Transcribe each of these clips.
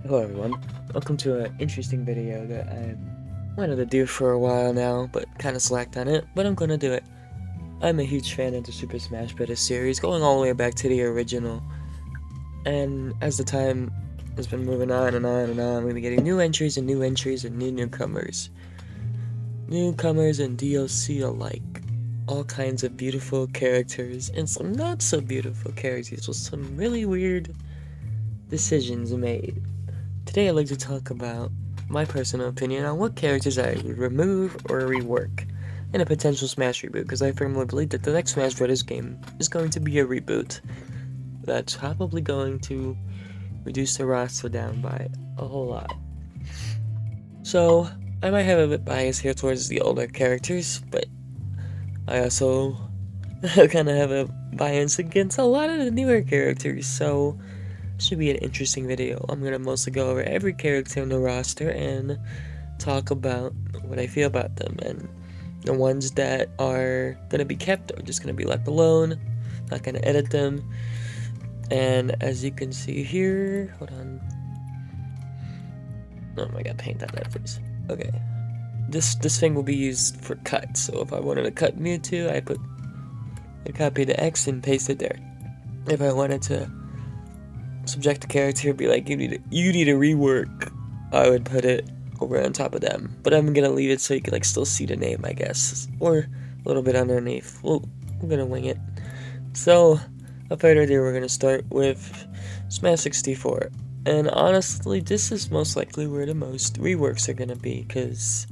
Hello everyone, welcome to an interesting video that I wanted to do for a while now, but kind of slacked on it, but I'm gonna do it. I'm a huge fan of the Super Smash Bros. Series, going all the way back to the original, and as the time has been moving on and on and on, we've been getting new entries and new entries and new newcomers. Newcomers and DLC alike. All kinds of beautiful characters, and some not so beautiful characters with some really weird decisions made. Today I'd like to talk about my personal opinion on what characters I would remove or rework in a potential Smash reboot, because I firmly believe that the next Smash Bros. Game is going to be a reboot that's probably going to reduce the roster down by a whole lot. So, I might have a bit bias here towards the older characters, but I also kind of have a bias against a lot of the newer characters, so should be an interesting video. I'm gonna mostly go over every character in the roster and talk about what I feel about them, and the ones that are gonna be kept are just gonna be left alone, not gonna edit them. And as you can see here, hold on. Oh my god, paint on that please. Okay. This thing will be used for cuts, so if I wanted to cut Mewtwo, I copy the X and paste it there. If I wanted to subject a character, be like, you need a rework, I would put it over on top of them. But I'm gonna leave it so you can like still see the name, I guess, or a little bit underneath. Well, I'm gonna wing it. So, without further ado, we're gonna start with Smash 64. And honestly, this is most likely where the most reworks are gonna be, because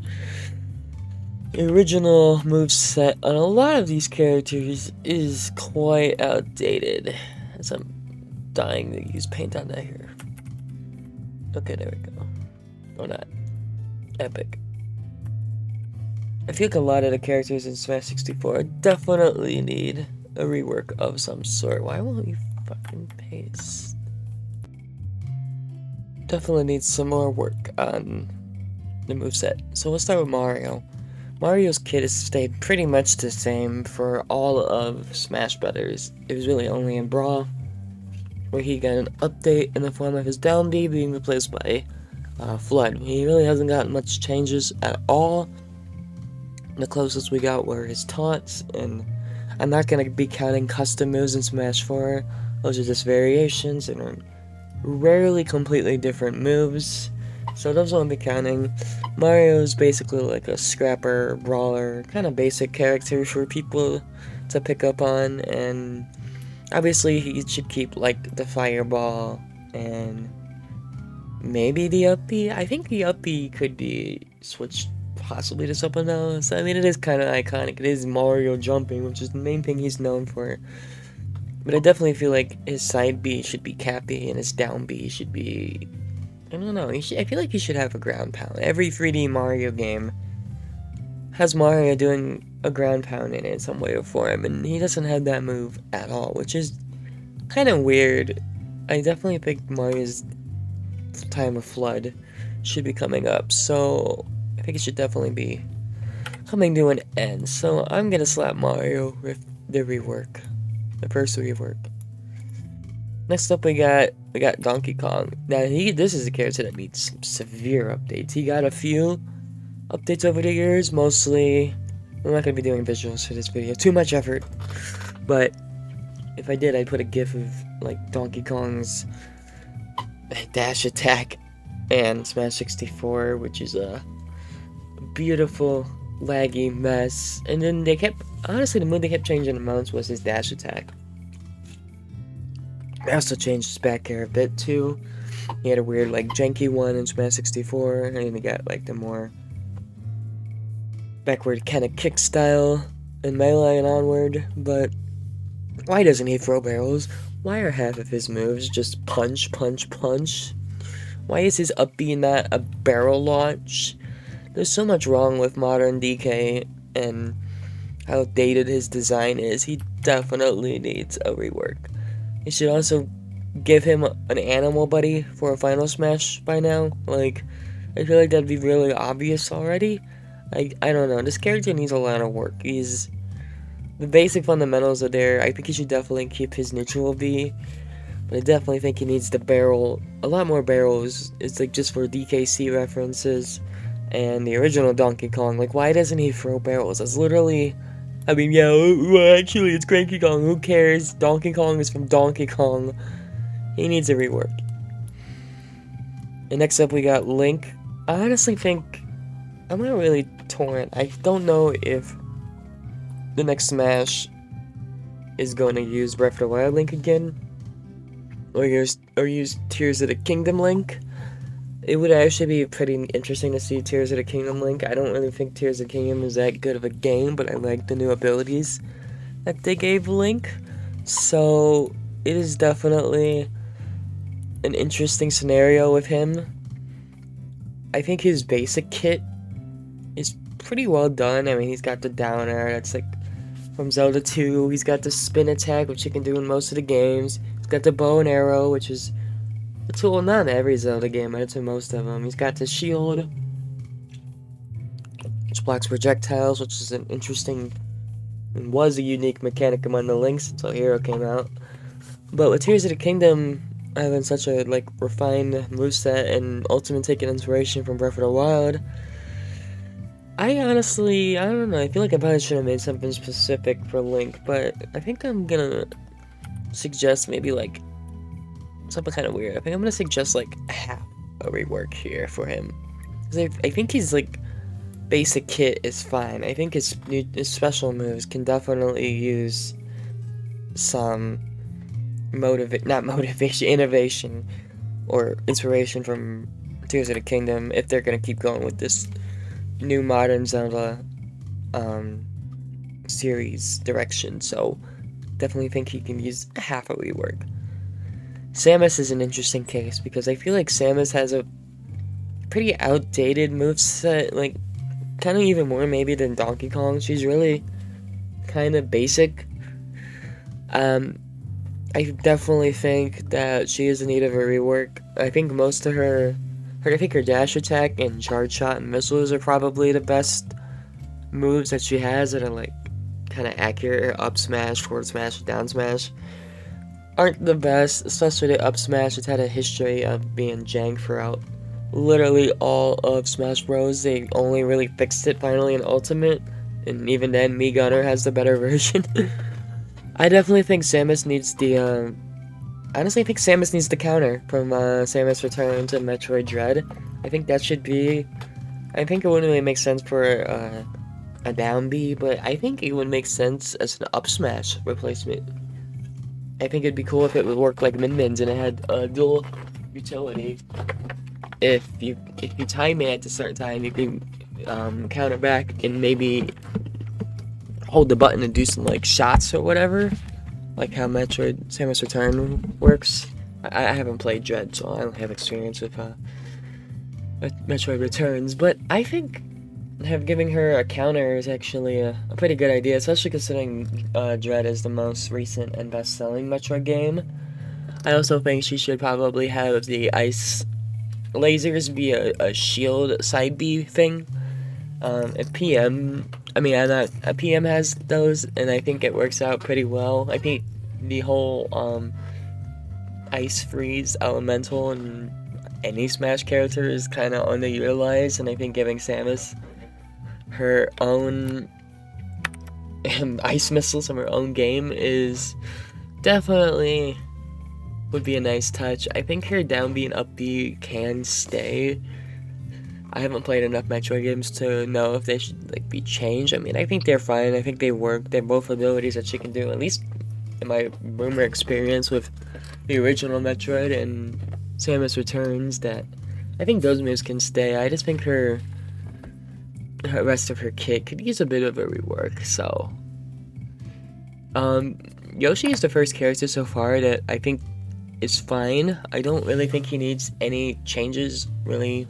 the original moveset on a lot of these characters is quite outdated. As I'm dying to use paint on that here. Okay, there we go. Or not. Epic. I feel like a lot of the characters in Smash 64 definitely need a rework of some sort. Why won't you fucking paste? Definitely needs some more work on the moveset. So we'll start with Mario. Mario's kit has stayed pretty much the same for all of Smash Brothers. It was really only in Brawl where he got an update in the form of his down B being replaced by Flood. He really hasn't gotten much changes at all. The closest we got were his taunts, and I'm not going to be counting custom moves in Smash 4. Those are just variations and are rarely completely different moves, so those won't be counting. Mario's basically like a scrapper, brawler, kind of basic character for people to pick up on, and obviously he should keep like the fireball and maybe the up B. I think the up B could be switched possibly to something else. I mean, it is kind of iconic. It is Mario jumping, which is the main thing he's known for. But I definitely feel like his side B should be Cappy and his down B should be, I don't know, I feel like he should have a ground pound. Every 3D Mario game has Mario doing a ground pound in it in some way or form, and he doesn't have that move at all, which is kind of weird. I definitely think Mario's time of Flood should be coming up, so I think it should definitely be coming to an end. So I'm gonna slap Mario with the rework. The first rework. Next up, we got Donkey Kong. Now this is a character that needs some severe updates. He got a few updates over the years. Mostly, I'm not gonna be doing visuals for this video. Too much effort. But if I did, I'd put a GIF of like Donkey Kong's dash attack and Smash 64, which is a beautiful laggy mess. And then they kept, honestly, the move they kept changing the most was his dash attack. They also changed his back air a bit too. He had a weird like janky one in Smash 64, and then he got like the more backward kind of kick style in Melee and onward. But why doesn't he throw barrels? Why are half of his moves just punch, punch, punch? Why is his up B not a barrel launch? There's so much wrong with modern DK and how dated his design is. He definitely needs a rework. You should also give him an animal buddy for a Final Smash by now. Like, I feel like that'd be really obvious already. I don't know. This character needs a lot of work. The basic fundamentals are there. I think he should definitely keep his neutral B. but I definitely think he needs the barrel, a lot more barrels. It's like just for DKC references and the original Donkey Kong. Like, why doesn't he throw barrels? That's literally, I mean, yeah, well, actually, it's Cranky Kong. Who cares? Donkey Kong is from Donkey Kong. He needs a rework. And next up, we got Link. I honestly think I'm not really torn. I don't know if the next Smash is going to use Breath of the Wild Link again, or use Tears of the Kingdom Link. It would actually be pretty interesting to see Tears of the Kingdom Link. I don't really think Tears of the Kingdom is that good of a game, but I like the new abilities that they gave Link. So it is definitely an interesting scenario with him. I think his basic kit is pretty well done. I mean, he's got the down air, that's like from Zelda 2. He's got the spin attack, which he can do in most of the games. He's got the bow and arrow, which is a tool not in every Zelda game, but it's in most of them. He's got the shield, which blocks projectiles, which is an interesting and was a unique mechanic among the Links until Hero came out. But with Tears of the Kingdom having such a refined moveset and ultimate taking inspiration from Breath of the Wild, I don't know, I feel like I probably should have made something specific for Link, but I think I'm gonna suggest maybe something kind of weird. I think I'm gonna suggest half a rework here for him. Because I think his basic kit is fine. I think his special moves can definitely use some innovation or inspiration from Tears of the Kingdom if they're gonna keep going with this new modern Zelda series direction. So definitely think he can use half a rework. Samus is an interesting case because I feel like Samus has a pretty outdated moveset, kind of even more maybe than Donkey Kong. She's really kind of basic. I definitely think that she is in need of a rework. I think most of her dash attack and charge shot and missiles are probably the best moves that she has that are kind of accurate. Up smash, forward smash, down smash aren't the best, especially the up smash. It's had a history of being jank throughout literally all of Smash Bros. They only really fixed it finally in Ultimate, and even then, Me Gunner has the better version. I definitely think Samus needs the, honestly, I think Samus needs the counter from Samus Return to Metroid Dread. I think that should be, I think it wouldn't really make sense for a down B, but I think it would make sense as an up smash replacement. I think it'd be cool if it would work like Min Min's and it had a dual utility. If you time it at a certain time, you can counter back and maybe hold the button and do some shots or whatever, like how Samus Return works. I haven't played Dread, so I don't have experience with Metroid Returns, but I think giving her a counter is actually a pretty good idea, especially considering Dread is the most recent and best-selling Metroid game. I also think she should probably have the ice lasers be a shield side B thing. PM has those, and I think it works out pretty well. I think the whole ice freeze elemental in any Smash character is kind of underutilized, and I think giving Samus her own ice missiles from her own game is definitely would be a nice touch. I think her down B and up B can stay. I haven't played enough Metroid games to know if they should be changed. I mean, I think they're fine. I think they work. They're both abilities that she can do, at least in my rumor experience with the original Metroid and Samus Returns, that I think those moves can stay. I just think her rest of her kit could use a bit of a rework. So Yoshi is the first character so far that I think is fine. I don't really think he needs any changes, really.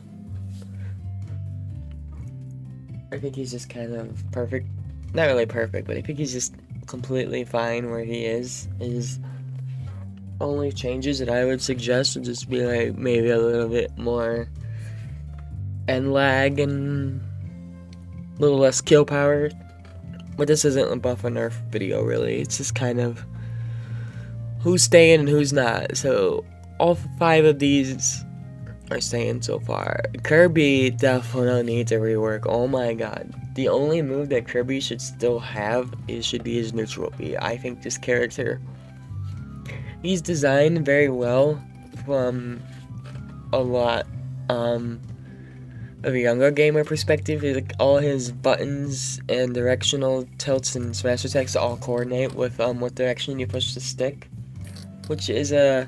I think he's just kind of perfect. Not really perfect, but I think he's just completely fine where he is. His only changes that I would suggest would just be maybe a little bit more end lag and a little less kill power. But this isn't a buff or nerf video, really. It's just kind of who's staying and who's not. So all 5 of these are staying so far. Kirby definitely needs a rework. Oh my god. The only move that Kirby should still have should be his neutral B. I think this character, he's designed very well from a lot of a younger gamer perspective. Like all his buttons and directional tilts and smash attacks all coordinate with what direction you push the stick, which is a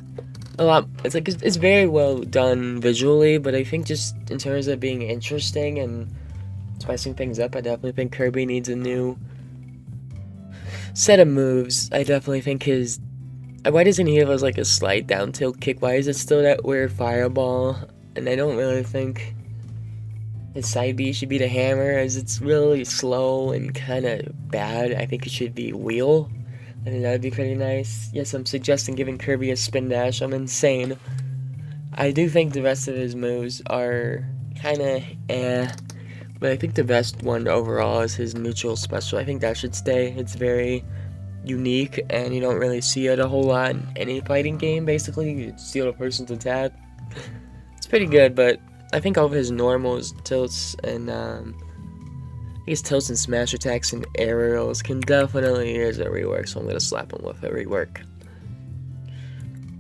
lot. It's very well done visually, but I think just in terms of being interesting and spicing things up, I definitely think Kirby needs a new set of moves. I definitely think his... Why doesn't he have like a slide down tilt kick? Why is it still that weird fireball? And I don't really think his side B should be the hammer, as it's really slow and kind of bad. I think it should be wheel. I think that would be pretty nice. Yes, I'm suggesting giving Kirby a spin dash. I'm insane. I do think the rest of his moves are kind of but I think the best one overall is his neutral special. I think that should stay. It's very unique, and you don't really see it a whole lot in any fighting game, basically. You steal a person's attack. It's pretty good, but I think all of his normals, tilts, and his tilts and smash attacks and aerials can definitely use a rework, so I'm going to slap him with a rework.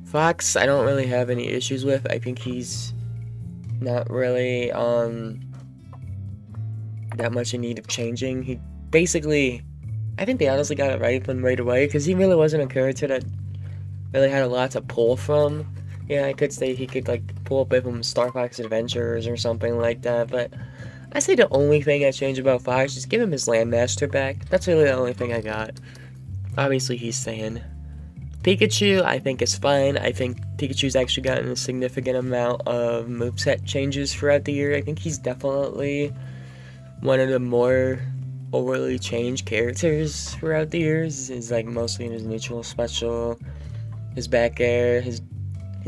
Fox, I don't really have any issues with. I think he's not really that much in need of changing. He basically, I think they honestly got it right from right away, because he really wasn't a character that really had a lot to pull from. Yeah, I could say he could like pull up from Star Fox Adventures or something like that, but I say the only thing I change about Fox is give him his Landmaster back. That's really the only thing I got. Obviously he's staying. Pikachu, I think is fine. I think Pikachu's actually gotten a significant amount of moveset changes throughout the year. I think he's definitely one of the more overly changed characters throughout the years. Is like mostly in his neutral special, his back air, his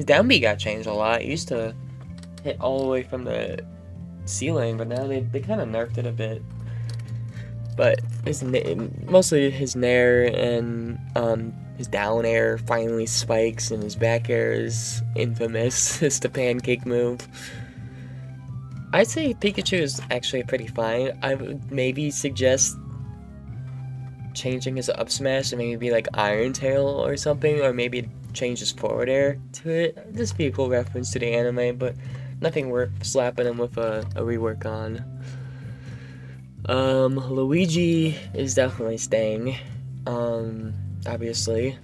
down B got changed a lot. He used to hit all the way from the ceiling, but now they kind of nerfed it a bit. But mostly his nair and his down air finally spikes, and his back air is infamous. It's the pancake move. I'd say Pikachu is actually pretty fine. I would maybe suggest changing his up smash and maybe be like Iron Tail or something, or maybe change his forward air to it. Just be a cool reference to the anime, but nothing worth slapping him with a rework on. Luigi is definitely staying. Obviously.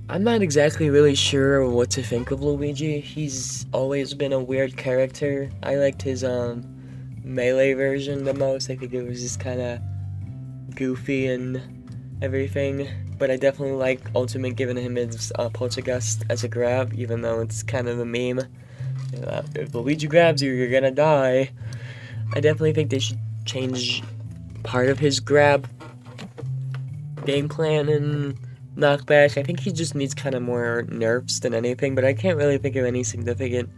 I'm not exactly really sure what to think of Luigi. He's always been a weird character. I liked his melee version the most. I think it was just kind of goofy and everything. But I definitely like Ultimate giving him his Poltergust as a grab, even though it's kind of a meme. If Luigi grabs you, you're gonna die. I definitely think they should change part of his grab game plan and knockback. I think he just needs kind of more nerfs than anything, but I can't really think of any significant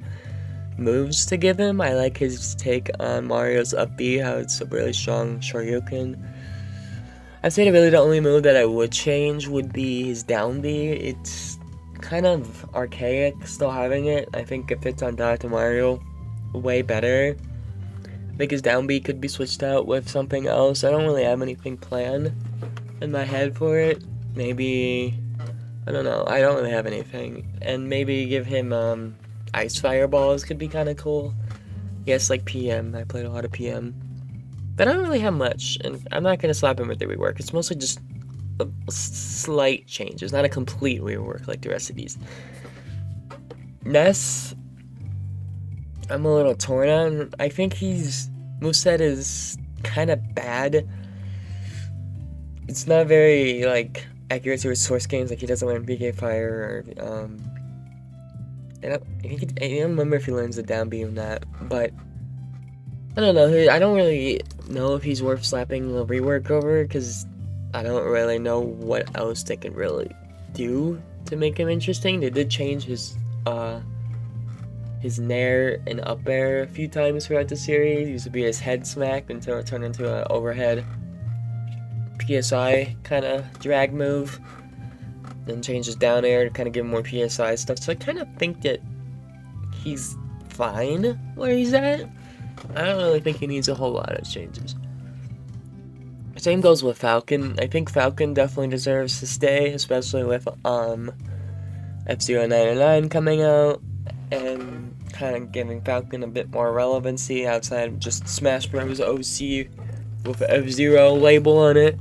moves to give him. I like his take on Mario's up B, how it's a really strong Shoryuken. I'd say really the only move that I would change would be his down B. It's kind of archaic still having it. I think it fits on Dr. Mario way better. I think his down B could be switched out with something else. I don't really have anything planned in my head for it. Maybe, I don't know, I don't really have anything. And maybe give him ice fireballs could be kind of cool. Yes, like PM. I played a lot of PM. But I don't really have much, and I'm not going to slap him with the rework. It's mostly just slight changes, not a complete rework like the rest of these. Ness, I'm a little torn on. I think his moveset is kind of bad. It's not very, like, accurate to his source games. Like, he doesn't learn BK Fire, or, I don't remember if he learns the down B or not, but I don't know. I don't really know if he's worth slapping a rework over, because I don't really know what else they can really do to make him interesting. They did change his nair and up air a few times throughout the series. It used to be his head smack until it turned into an overhead PSI kind of drag move. and changes down air to kind of give him more PSI stuff. So I kind of think that he's fine where he's at. I don't really think he needs a whole lot of changes. Same goes with Falcon. I think Falcon definitely deserves to stay, especially with F-099 coming out and kind of giving Falcon a bit more relevancy outside of just Smash Bros. OC with an F-Zero label on it.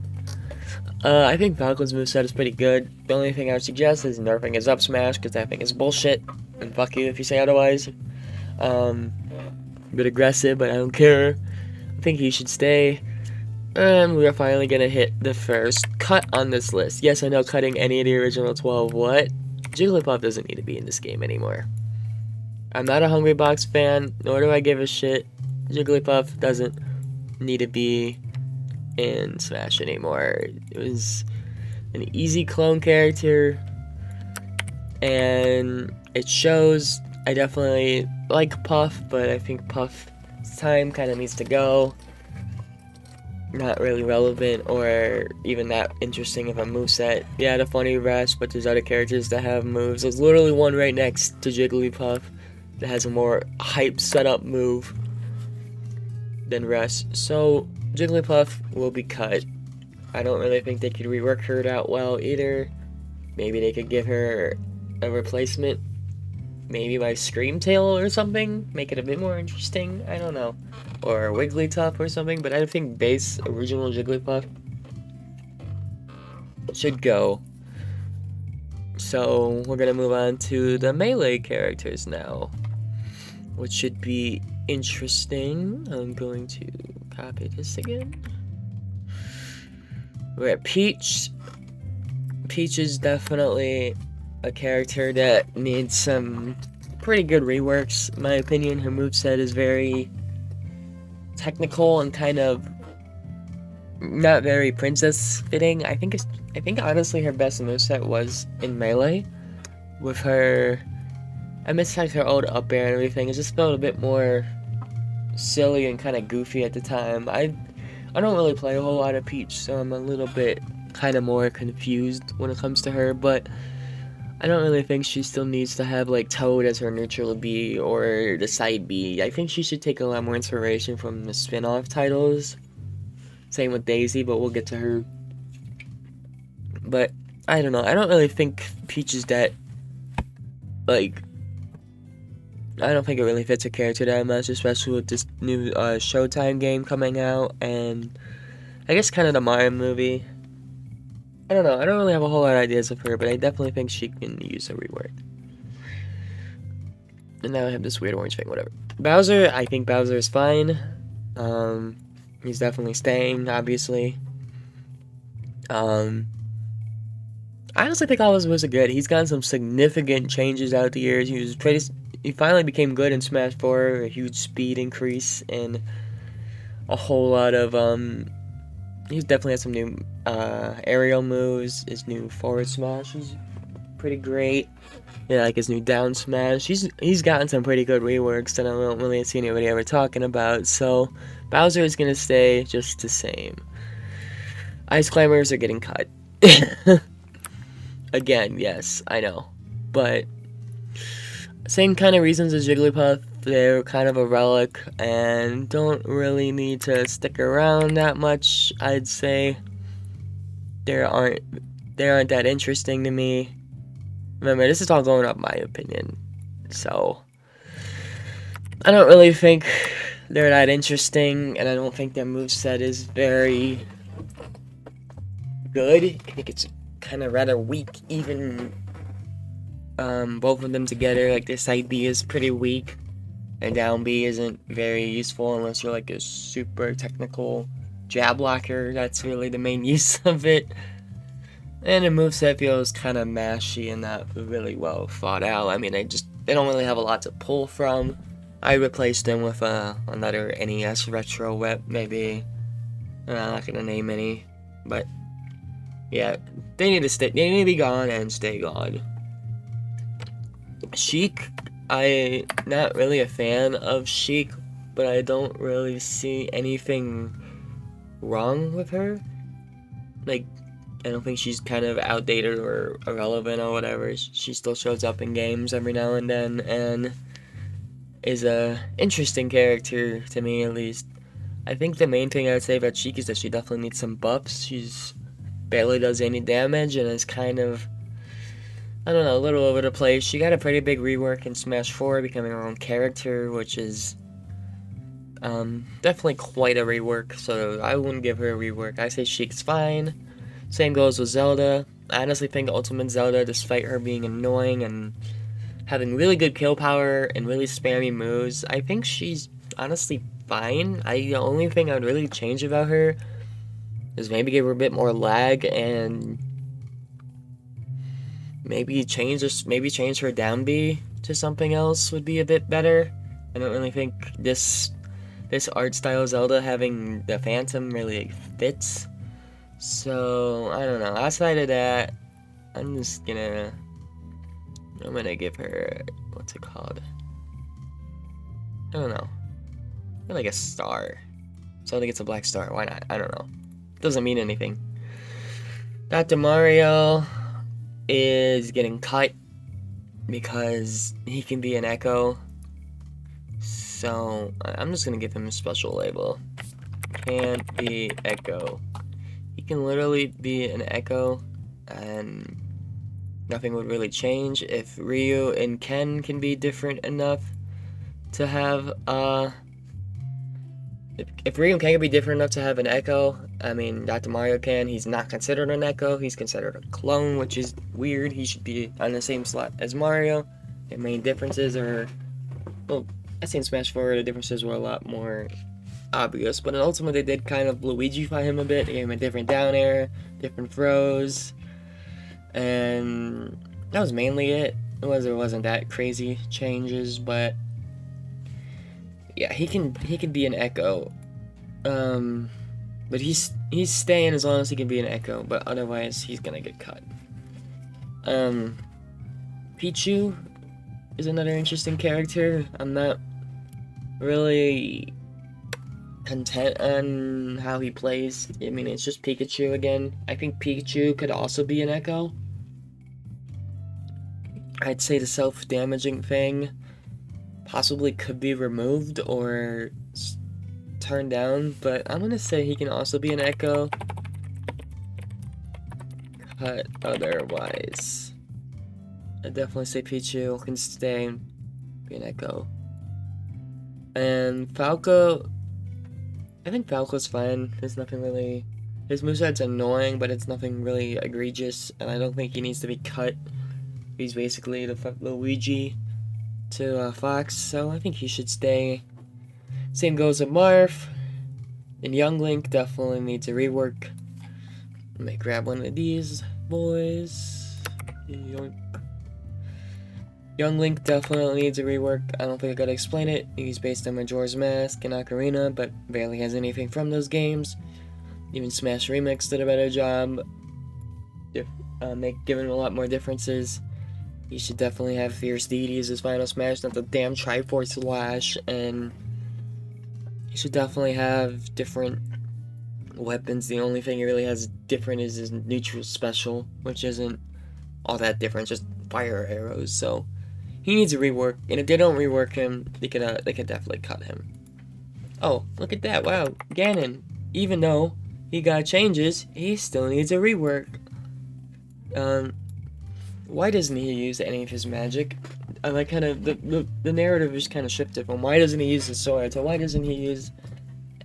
I think Falcon's moveset is pretty good. The only thing I would suggest is nerfing his up smash, because I think it's bullshit, and fuck you if you say otherwise. A bit aggressive, but I don't care. I think he should stay. And we are finally gonna hit the first cut on this list. Yes, I know, cutting any of the original 12, what? Jigglypuff doesn't need to be in this game anymore. I'm not a Hungry Box fan, nor do I give a shit. Jigglypuff doesn't need to be in Smash anymore. It was an easy clone character, and it shows. I definitely like Puff, but I think Puff's time kind of needs to go. Not really relevant or even that interesting of a moveset. Yeah, the funny Rush, but there's other characters that have moves. There's literally one right next to Jigglypuff that has a more hype setup move than Rush. So Jigglypuff will be cut. I don't really think they could rework her that well either. Maybe they could give her a replacement, maybe by Screamtail or something, make it a bit more interesting. I don't know, or Wigglytuff or something. But I think base original Jigglypuff should go. So we're gonna move on to the melee characters now, which should be interesting. I'm going to copy this again. We're at Peach. Peach is definitely a character that needs some pretty good reworks, in my opinion. Her moveset is very technical and kind of not very princess fitting. I think honestly her best moveset was in Melee. With her, I miss like her old up air and everything. It just felt a bit more silly and kind of goofy at the time. I don't really play a whole lot of Peach, so I'm a little bit kind of more confused when it comes to her, but I don't really think she still needs to have like Toad as her neutral B or the side B. I think she should take a lot more inspiration from the spin-off titles. Same with Daisy, but we'll get to her. But I don't know. I don't really think Peach is that, like, I don't think it really fits her character that much, especially with this new Showtime game coming out, and I guess kind of the Mario movie. I don't know. I don't really have a whole lot of ideas of her, but I definitely think she can use a rework. And now I have this weird orange thing, whatever. Bowser, I think Bowser is fine. He's definitely staying, obviously. I honestly think all his moves are good. He's gotten some significant changes out the years. He finally became good in Smash 4, a huge speed increase, and a whole lot of, he's definitely had some new, aerial moves. His new forward smash is pretty great. Yeah, like his new down smash. He's gotten some pretty good reworks that I don't really see anybody ever talking about, so Bowser is gonna stay just the same. Ice Climbers are getting cut. Again, yes, I know. But same kind of reasons as Jigglypuff. They're kind of a relic and don't really need to stick around that much, I'd say. They aren't that interesting to me. Remember, this is all going up my opinion. So I don't really think they're that interesting, and I don't think their moveset is very good. I think it's kind of rather weak, even both of them together. Like, their side B is pretty weak, and down B isn't very useful unless you're like a super technical jab blocker. That's really the main use of it. And the moveset feels kind of mashy and not really well thought out. I mean, they don't really have a lot to pull from. I replaced them with another NES retro whip, maybe. I'm not gonna name any, but yeah, they need to be gone and stay gone. Sheik, I'm not really a fan of Sheik, but I don't really see anything wrong with her. Like, I don't think she's kind of outdated or irrelevant or whatever. She still shows up in games every now and then and is a interesting character to me, at least. I think the main thing I would say about Sheik is that she definitely needs some buffs. She's barely does any damage and is kind of, I don't know, a little over the place. She got a pretty big rework in Smash 4, becoming her own character, which is definitely quite a rework, so I wouldn't give her a rework. I say Sheik's fine. Same goes with Zelda. I honestly think Ultimate Zelda, despite her being annoying and having really good kill power and really spammy moves, I think she's honestly fine. The only thing I would really change about her is maybe give her a bit more lag and maybe change her down B to something else would be a bit better. I don't really think this art style Zelda having the Phantom really fits. So I don't know. Outside of that, I'm gonna give her, what's it called? I don't know. Like a star. Zelda gets a black star. Why not? I don't know. Doesn't mean anything. Dr. Mario is getting cut because he can be an Echo. So I'm just gonna give him a special label. Can't be Echo. He can literally be an Echo and nothing would really change. If Ryu and Ken can be different enough to have if Ryu and Ken can be different enough to have an Echo, I mean Dr. Mario can. He's not considered an Echo, he's considered a clone, which is weird. He should be on the same slot as Mario. The main differences are, well, I say in Smash 4 the differences were a lot more obvious, but in Ultimate they did kind of Luigi-fy him a bit. They gave him a different down air, different throws, and that was mainly it. It wasn't that crazy changes, but yeah, he can be an Echo, but he's staying as long as he can be an Echo, but otherwise he's gonna get cut. Pichu is another interesting character. I'm not really content on how he plays. I mean, it's just Pikachu again. I think Pikachu could also be an Echo. I'd say the self-damaging thing possibly could be removed or turned down, but I'm gonna say he can also be an Echo. But otherwise, I'd definitely say Pichu can stay and be an Echo. And Falco, I think Falco's fine. There's nothing really, his moveset's annoying, but it's nothing really egregious, and I don't think he needs to be cut. He's basically the Luigi to Fox, so I think he should stay. Same goes with Marth. And Young Link definitely needs a rework. Let me grab one of these boys. Yoink. Young Link definitely needs a rework. I don't think I gotta explain it. He's based on Majora's Mask and Ocarina, but barely has anything from those games. Even Smash Remix did a better job, giving him a lot more differences. He should definitely have Fierce Deity as his final Smash, not the damn Triforce Slash, and he should definitely have different weapons. The only thing he really has different is his neutral special, which isn't all that different, just fire arrows. So he needs a rework, and if they don't rework him, they could definitely cut him. Oh, look at that! Wow, Ganon, even though he got changes, he still needs a rework. Why doesn't he use any of his magic? I like kind of the narrative is kind of shifted from why doesn't he use the sword to why doesn't he use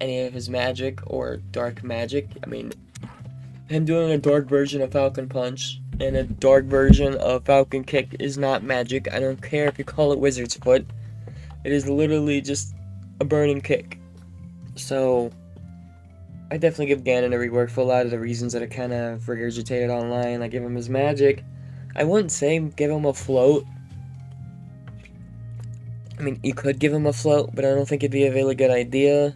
any of his magic or dark magic. I mean, him doing a dark version of Falcon Punch and a dark version of Falcon Kick is not magic. I don't care if you call it Wizard's Foot. It is literally just a burning kick. So I definitely give Ganon a rework for a lot of the reasons that are kind of regurgitated online. I give him his magic. I wouldn't say give him a float. I mean, you could give him a float, but I don't think it'd be a really good idea.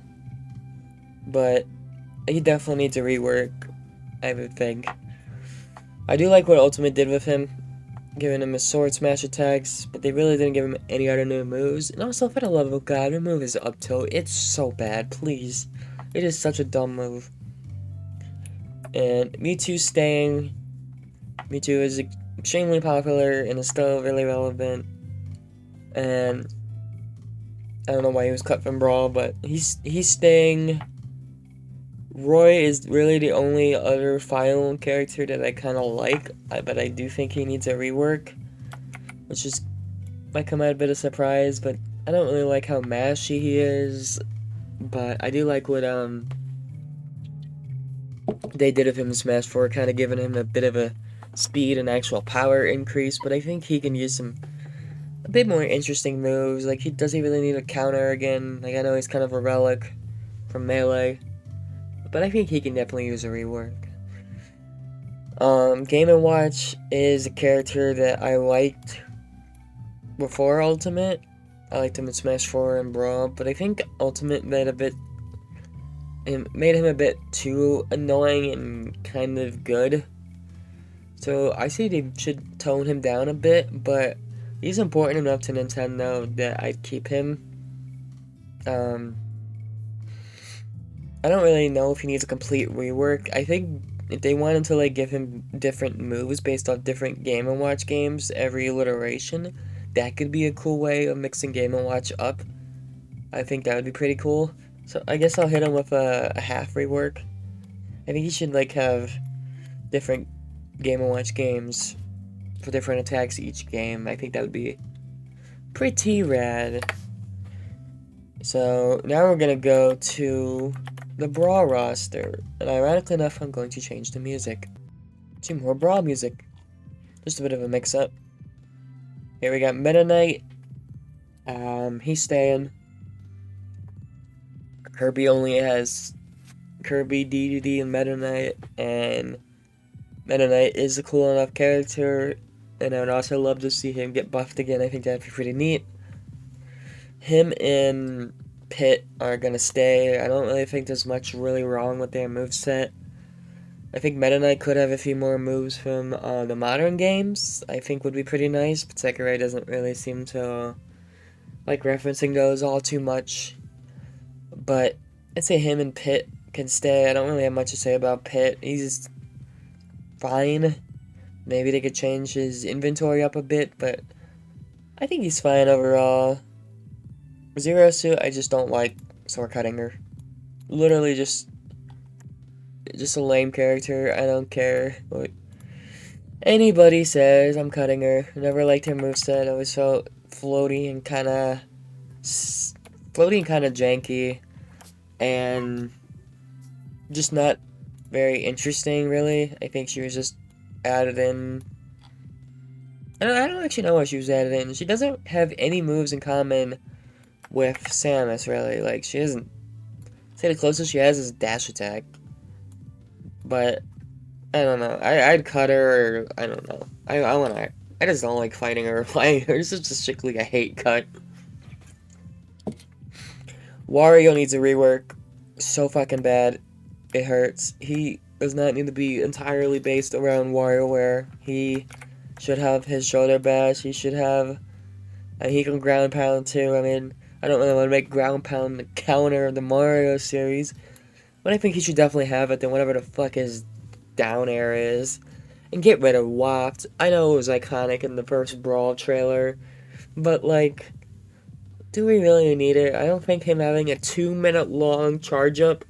But he definitely needs a rework, I would think. I do like what Ultimate did with him, giving him his sword smash attacks, but they really didn't give him any other new moves. And also, for the love of God, remove his up tilt. It's so bad, please. It is such a dumb move. And Mewtwo staying. Mewtwo is extremely popular and is still really relevant. And I don't know why he was cut from Brawl, but he's staying. Roy is really the only other final character that I kind of like, but I do think he needs a rework, which is might come at a bit of surprise. But I don't really like how mashy he is, but I do like what they did with him in Smash 4, kind of giving him a bit of a speed and actual power increase. But I think he can use a bit more interesting moves. Like, does he really need a counter again? Like, I know he's kind of a relic from Melee, but I think he can definitely use a rework. Game & Watch is a character that I liked before Ultimate. I liked him in Smash 4 and Brawl, but I think Ultimate made him a bit too annoying and kind of good. So I say they should tone him down a bit, but he's important enough to Nintendo that I'd keep him. I don't really know if he needs a complete rework. I think if they wanted to like give him different moves based off different Game & Watch games every iteration, that could be a cool way of mixing Game & Watch up. I think that would be pretty cool. So I guess I'll hit him with a half rework. I think he should like have different Game & Watch games for different attacks each game. I think that would be pretty rad. So now we're gonna go to the Brawl roster, and ironically enough, I'm going to change the music to more Brawl music. Just a bit of a mix-up. Here we got Meta Knight. He's staying. Kirby only has Kirby, DDD, and Meta Knight, and Meta Knight is a cool enough character, and I would also love to see him get buffed again. I think that'd be pretty neat. Him and Pit are gonna stay. I don't really think there's much really wrong with their moveset. I think Meta Knight could have a few more moves from the modern games. I think would be pretty nice, but Sakurai doesn't really seem to like referencing those all too much. But I'd say him and Pit can stay. I don't really have much to say about Pit. He's fine. Maybe they could change his inventory up a bit, but I think he's fine overall. Zero Suit, I just don't like sword cutting her. Literally just a lame character. I don't care what anybody says. I'm cutting her. Never liked her moveset. I always felt floaty and kind of janky, and just not very interesting, really. I think she was just added in. I don't actually know why she was added in. She doesn't have any moves in common with Samus, really. Like, she doesn't. Say the closest she has is dash attack. But I don't know. I'd cut her, or I don't know. I just don't like fighting her or playing her. This is just strictly a hate cut. Wario needs a rework so fucking bad. It hurts. He does not need to be entirely based around WarioWare. He should have his shoulder bash. He should have. And he can ground pound too. I mean, I don't really want to make ground pound the counter of the Mario series, but I think he should definitely have it. Then whatever the fuck his down air is, and get rid of Waft. I know it was iconic in the first Brawl trailer, but like, do we really need it? I don't think him having a 2-minute long charge up,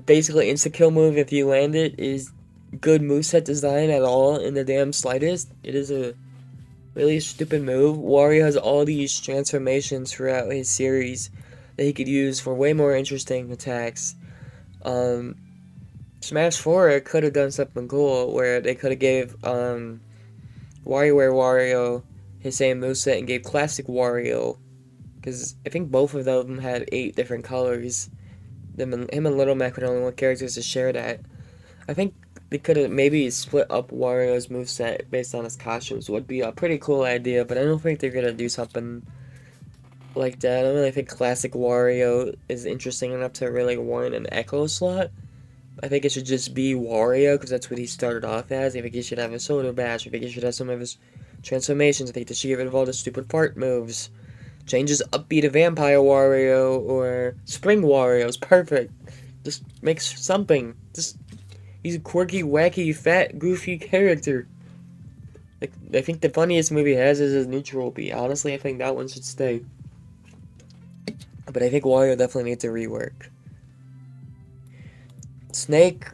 basically insta kill move if you land it, is good moveset design at all in the damn slightest. It is a really stupid move. Wario has all these transformations throughout his series that he could use for way more interesting attacks. Smash 4 could have done something cool where they could have gave WarioWare Wario his same moveset and gave Classic Wario, because I think both of them had 8 different colors. Him and Little Mac were the only one characters to share that. I think they could have maybe split up Wario's moveset based on his costumes. Would be a pretty cool idea, but I don't think they're gonna do something like that. I don't really think Classic Wario is interesting enough to really warrant an Echo slot. I think it should just be Wario, because that's what he started off as. I think he should have a Soda Bash. I think he should have some of his transformations. I think they should get rid of all the stupid fart moves. Changes upbeat to Vampire Wario or Spring Wario is perfect. Just make something. He's a quirky, wacky, fat, goofy character. Like, I think the funniest movie has is his neutral B. Honestly, I think that one should stay. But I think Wario definitely needs a rework. Snake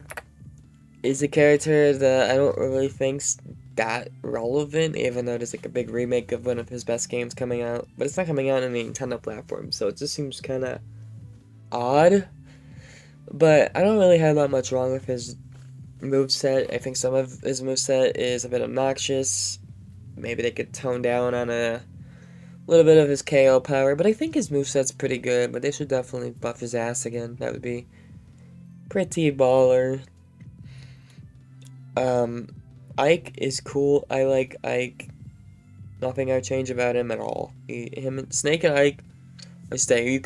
is a character that I don't really think's that relevant, even though there's like a big remake of one of his best games coming out. But it's not coming out on the Nintendo platform, so it just seems kind of odd. But I don't really have that much wrong with his moveset. I think some of his moveset is a bit obnoxious. Maybe they could tone down on a little bit of his KO power, but I think his moveset's pretty good, but they should definitely buff his ass again. That would be pretty baller. Ike is cool. I like Ike. Nothing I change about him at all. Snake and Ike are staying. You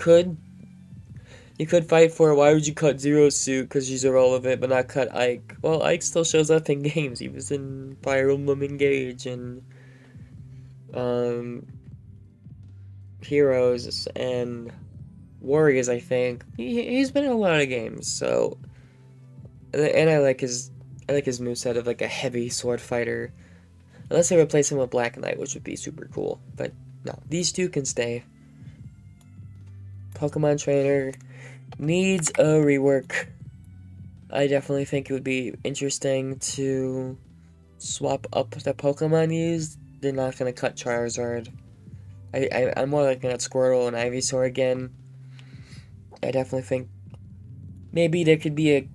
could fight for why would you cut Zero Suit because she's irrelevant, but not cut Ike. Well, Ike still shows up in games. He was in Fire Emblem Engage and Heroes and Warriors. I think he's been in a lot of games. So, and I like his moveset of like a heavy sword fighter. Unless they replace him with Black Knight, which would be super cool. But no, these two can stay. Pokemon Trainer needs a rework. I definitely think it would be interesting to swap up the Pokemon used. They're not going to cut Charizard. I'm more looking at Squirtle and Ivysaur again. I definitely think maybe there could be a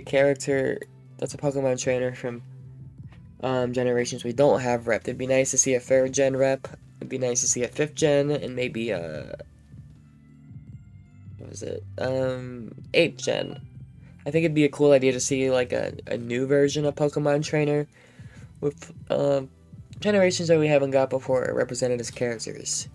character that's a Pokemon trainer from generations we don't have rep. It'd be nice to see a 3rd gen rep. It'd be nice to see a 5th gen and maybe what was it? 8th gen. I think it'd be a cool idea to see like a new version of Pokemon Trainer with generations that we haven't got before represented as characters.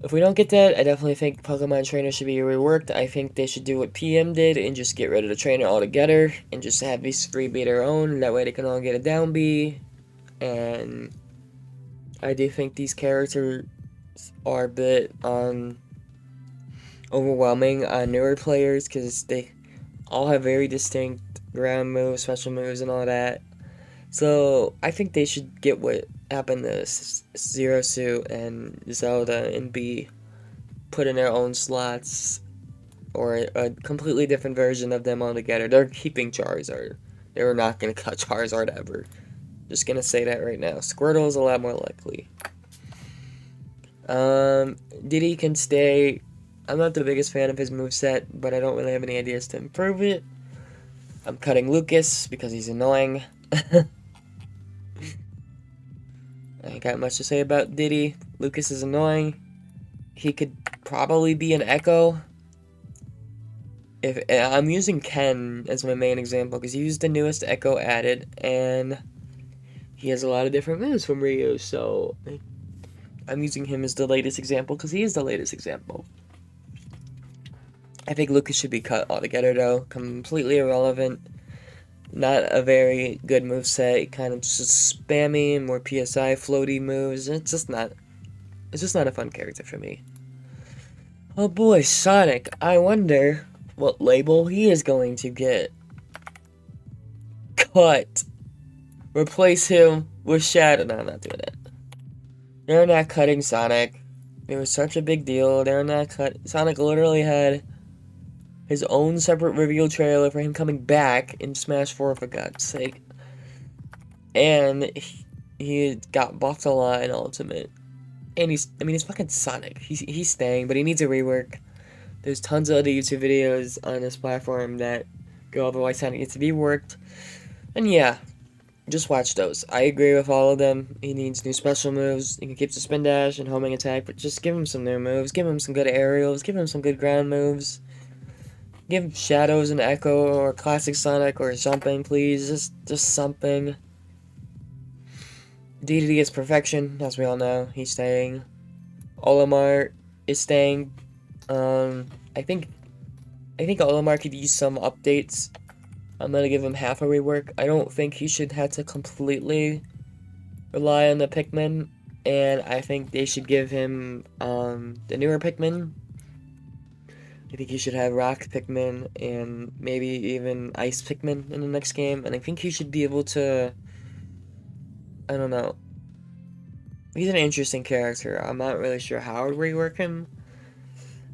If we don't get that, I definitely think Pokemon Trainer should be reworked. I think they should do what PM did and just get rid of the trainer altogether and just have these 3 be their own. That way they can all get a down B. And I do think these characters are a bit overwhelming on newer players because they all have very distinct ground moves, special moves, and all that. So I think they should get what happened to Zero Suit and Zelda and be put in their own slots or a completely different version of them altogether. They're keeping Charizard. They're not going to cut Charizard ever. Just going to say that right now. Squirtle is a lot more likely. Diddy can stay. I'm not the biggest fan of his moveset, but I don't really have any ideas to improve it. I'm cutting Lucas because he's annoying. I ain't got much to say about Diddy. Lucas is annoying. He could probably be an Echo. If I'm using Ken as my main example because he's the newest Echo added, and he has a lot of different moves from Ryu, so I'm using him as the latest example because he is the latest example. I think Lucas should be cut altogether though. Completely irrelevant. Not a very good moveset. Kind of just spammy, more PSI floaty moves. It's just not a fun character for me. Oh boy, Sonic. I wonder what label he is going to get. Cut. Replace him with Shadow. No, I'm not doing that. They're not cutting Sonic. It was such a big deal. They're not cut. Sonic literally had his own separate reveal trailer for him coming back in Smash 4, for God's sake. And he got buffed a lot in Ultimate. And he's fucking Sonic. He's staying, but he needs a rework. There's tons of other YouTube videos on this platform that go over why Sonic needs to be reworked. And yeah, just watch those. I agree with all of them. He needs new special moves. He can keep the spin dash and homing attack, but just give him some new moves. Give him some good aerials. Give him some good ground moves. Give Shadows an Echo or Classic Sonic or something, please. Just something. DDD is perfection, as we all know. He's staying. Olimar is staying. I think Olimar could use some updates. I'm gonna give him half a rework. I don't think he should have to completely rely on the Pikmin, and I think they should give him the newer Pikmin I think he should have rock Pikmin and maybe even ice Pikmin in the next game. And I think he should be able to, I don't know. He's an interesting character. I'm not really sure how to rework him.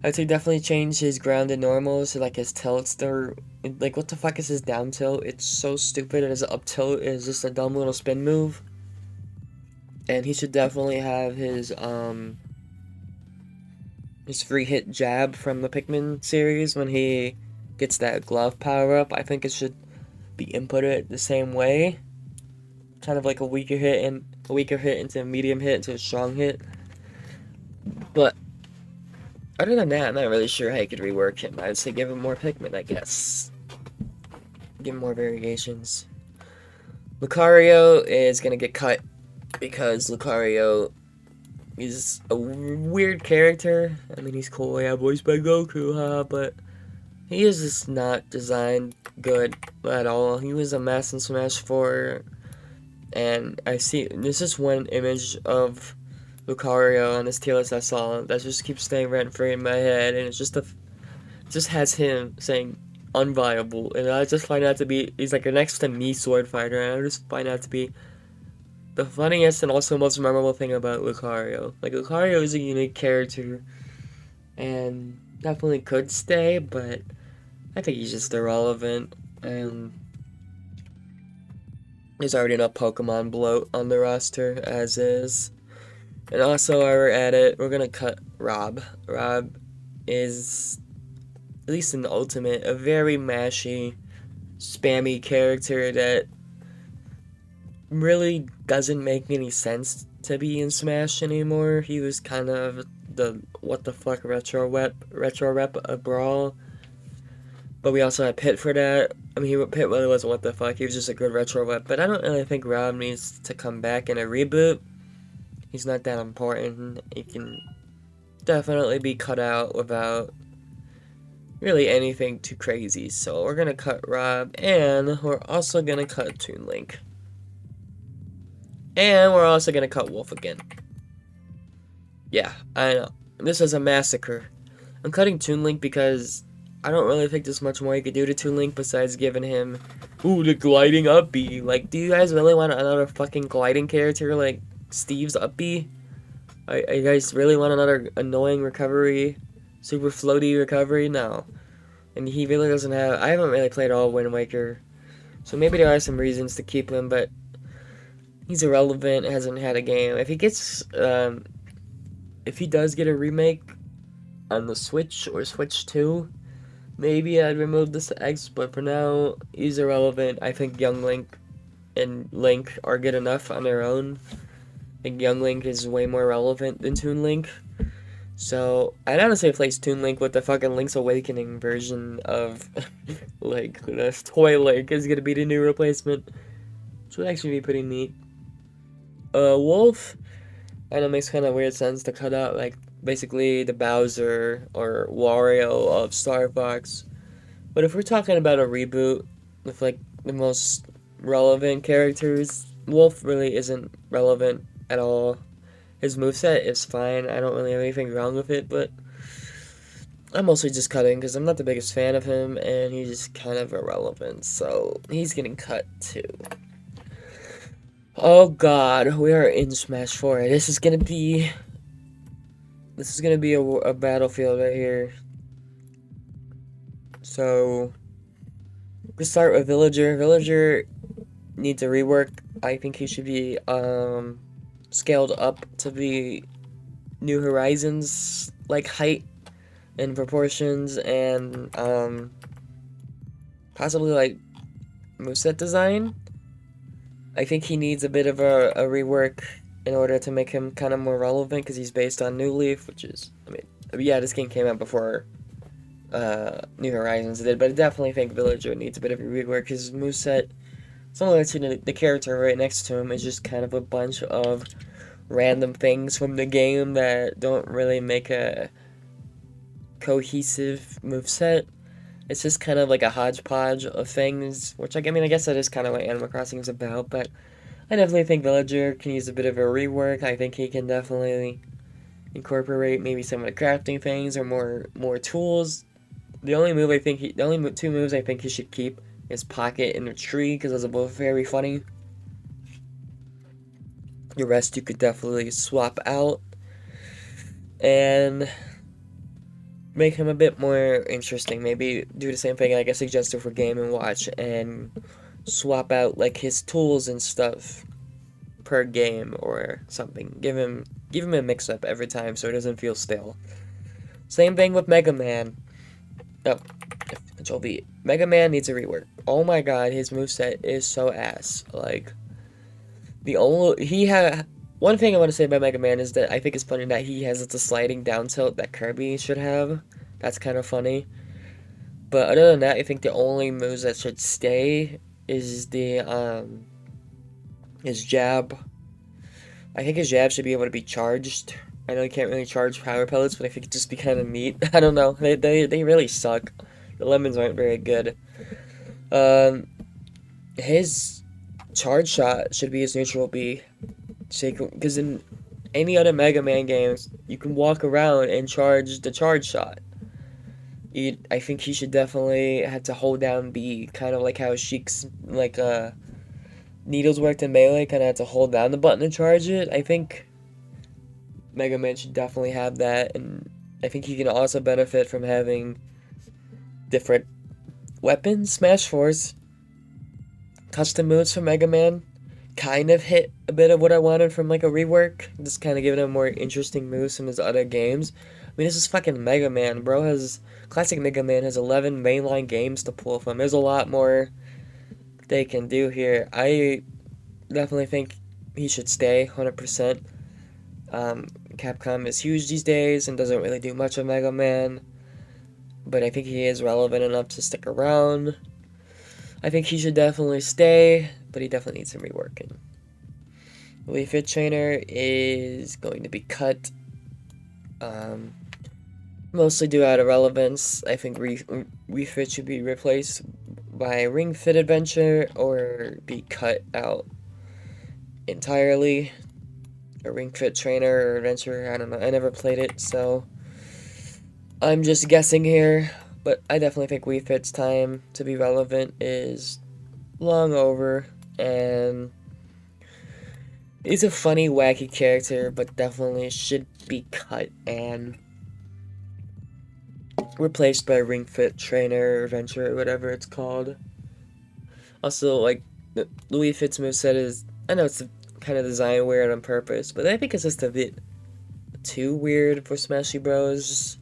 I'd say definitely change his grounded normals, like his tilts. They're like, what the fuck is his down tilt? It's so stupid. And his up tilt is just a dumb little spin move. And he should definitely have his free hit jab from the Pikmin series when he gets that glove power up. I think it should be inputted the same way. Kind of like a weaker hit into a medium hit into a strong hit. But other than that, I'm not really sure how you could rework him. I'd say give him more Pikmin, I guess. Give him more variations. Lucario is gonna get cut because Lucario is a weird character. I mean, he's cool, yeah, voiced by Goku, huh? But he is just not designed good at all. He was a mess in Smash 4, and this is one image of Lucario on this tier list I saw that just keeps staying rent free in my head, and it's just has him saying unviable, and I just find out to be he's like a next to me sword fighter, and I just find out to be the funniest and also most memorable thing about Lucario. Like, Lucario is a unique character and definitely could stay, but I think he's just irrelevant, and there's already enough Pokemon bloat on the roster as is. And also, while we're at it, we're gonna cut Rob. Rob is, at least in the Ultimate, a very mashy, spammy character that really doesn't make any sense to be in Smash anymore. He was kind of the what the fuck retro rep of Brawl. But we also had Pit for that. I mean, Pit really wasn't what the fuck. He was just a good retro rep. But I don't really think Rob needs to come back in a reboot. He's not that important. He can definitely be cut out without really anything too crazy. So we're gonna cut Rob, and we're also gonna cut Toon Link. And we're also gonna cut Wolf again. Yeah, I know. This is a massacre. I'm cutting Toon Link because I don't really think there's much more you could do to Toon Link besides giving him, ooh, the gliding up B. Like, do you guys really want another fucking gliding character like Steve's up B? You guys really want another annoying recovery? Super floaty recovery? No. And he really doesn't have... I haven't really played all Wind Waker, so maybe there are some reasons to keep him, but he's irrelevant, hasn't had a game. If he gets... if he does get a remake on the Switch or Switch 2, maybe I'd remove this X, but for now, he's irrelevant. I think Young Link and Link are good enough on their own. I think Young Link is way more relevant than Toon Link. So, I'd honestly replace Toon Link with the fucking Link's Awakening version of, like, this Toy Link is gonna be the new replacement. Which would actually be pretty neat. Wolf, I know it makes kind of weird sense to cut out, like, basically the Bowser or Wario of Star Fox. But if we're talking about a reboot with, like, the most relevant characters, Wolf really isn't relevant at all. His moveset is fine. I don't really have anything wrong with it, but I'm mostly just cutting because I'm not the biggest fan of him, and he's just kind of irrelevant. So he's getting cut too. Oh god, we are in Smash 4. This is gonna be a battlefield right here. So we start with Villager. Villager needs a rework. I think he should be scaled up to the New Horizons like height and proportions, and possibly like moveset design. I think he needs a bit of a rework in order to make him kind of more relevant, because he's based on New Leaf, which is, I mean, yeah, this game came out before New Horizons did, but I definitely think Villager needs a bit of a rework. His moveset, similar to the character right next to him, is just kind of a bunch of random things from the game that don't really make a cohesive moveset. It's just kind of like a hodgepodge of things, which I mean, I guess that is kind of what Animal Crossing is about, but I definitely think Villager can use a bit of a rework. I think he can definitely incorporate maybe some of the crafting things or more tools The only two moves I think he should keep is Pocket and Tree, because those are both very funny. The rest you could definitely swap out and make him a bit more interesting. Maybe do the same thing like I suggested for Game and Watch, and swap out like his tools and stuff per game or something. Give him a mix up every time so it doesn't feel stale. Same thing with Mega Man. Oh, Control V. Mega Man needs a rework. Oh my god, his moveset is so ass. Like, one thing I want to say about Mega Man is that I think it's funny that he has the sliding down tilt that Kirby should have. That's kind of funny. But other than that, I think the only moves that should stay is his jab. I think his jab should be able to be charged. I know you can't really charge power pellets, but I think it'd just be kind of neat. I don't know. They really suck. The lemons aren't very good. Um, his charge shot should be his neutral B. Because in any other Mega Man games, you can walk around and charge the charge shot. I think he should definitely have to hold down B, kind of like how Sheik's needles worked in Melee, kind of had to hold down the button to charge it. I think Mega Man should definitely have that, and I think he can also benefit from having different weapons. Smash 4's custom moves for Mega Man kind of hit a bit of what I wanted from like a rework, just kind of giving him more interesting moves from his other games. I mean, this is fucking Mega Man, bro. Classic Mega Man has 11 mainline games to pull from. There's a lot more they can do here. I definitely think he should stay 100%. Capcom is huge these days and doesn't really do much of Mega Man, but I think he is relevant enough to stick around. I think he should definitely stay, but he definitely needs some reworking. The Wii Fit Trainer is going to be cut, mostly due out of relevance. I think Wii Fit should be replaced by Ring Fit Adventure or be cut out entirely. A Ring Fit Trainer or Adventure, I don't know. I never played it, so I'm just guessing here. But I definitely think Wii Fit's time to be relevant is long over, and he's a funny, wacky character, but definitely should be cut and replaced by Ring Fit Trainer, Adventure, or whatever it's called. Also, like, the Wii Fit's moveset is, I know it's kind of designed weird on purpose, but I think it's just a bit too weird for Smashy Bros.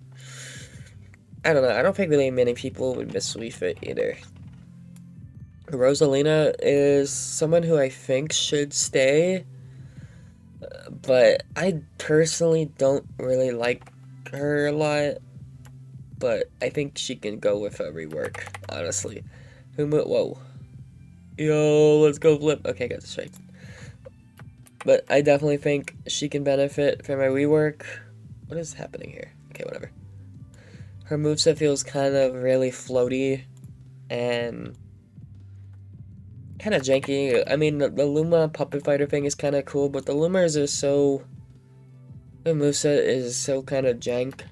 I don't know. I don't think really many people would miss Wii Fit either. Rosalina is someone who I think should stay, but I personally don't really like her a lot. But I think she can go with a rework, honestly. Whoa. Yo, let's go flip. Okay, got this right. But I definitely think she can benefit from a rework. What is happening here? Okay, whatever. Her moveset feels kind of really floaty and kind of janky. I mean, the Luma Puppet Fighter thing is kind of cool, but the Lumas are so... The moveset is so kind of jank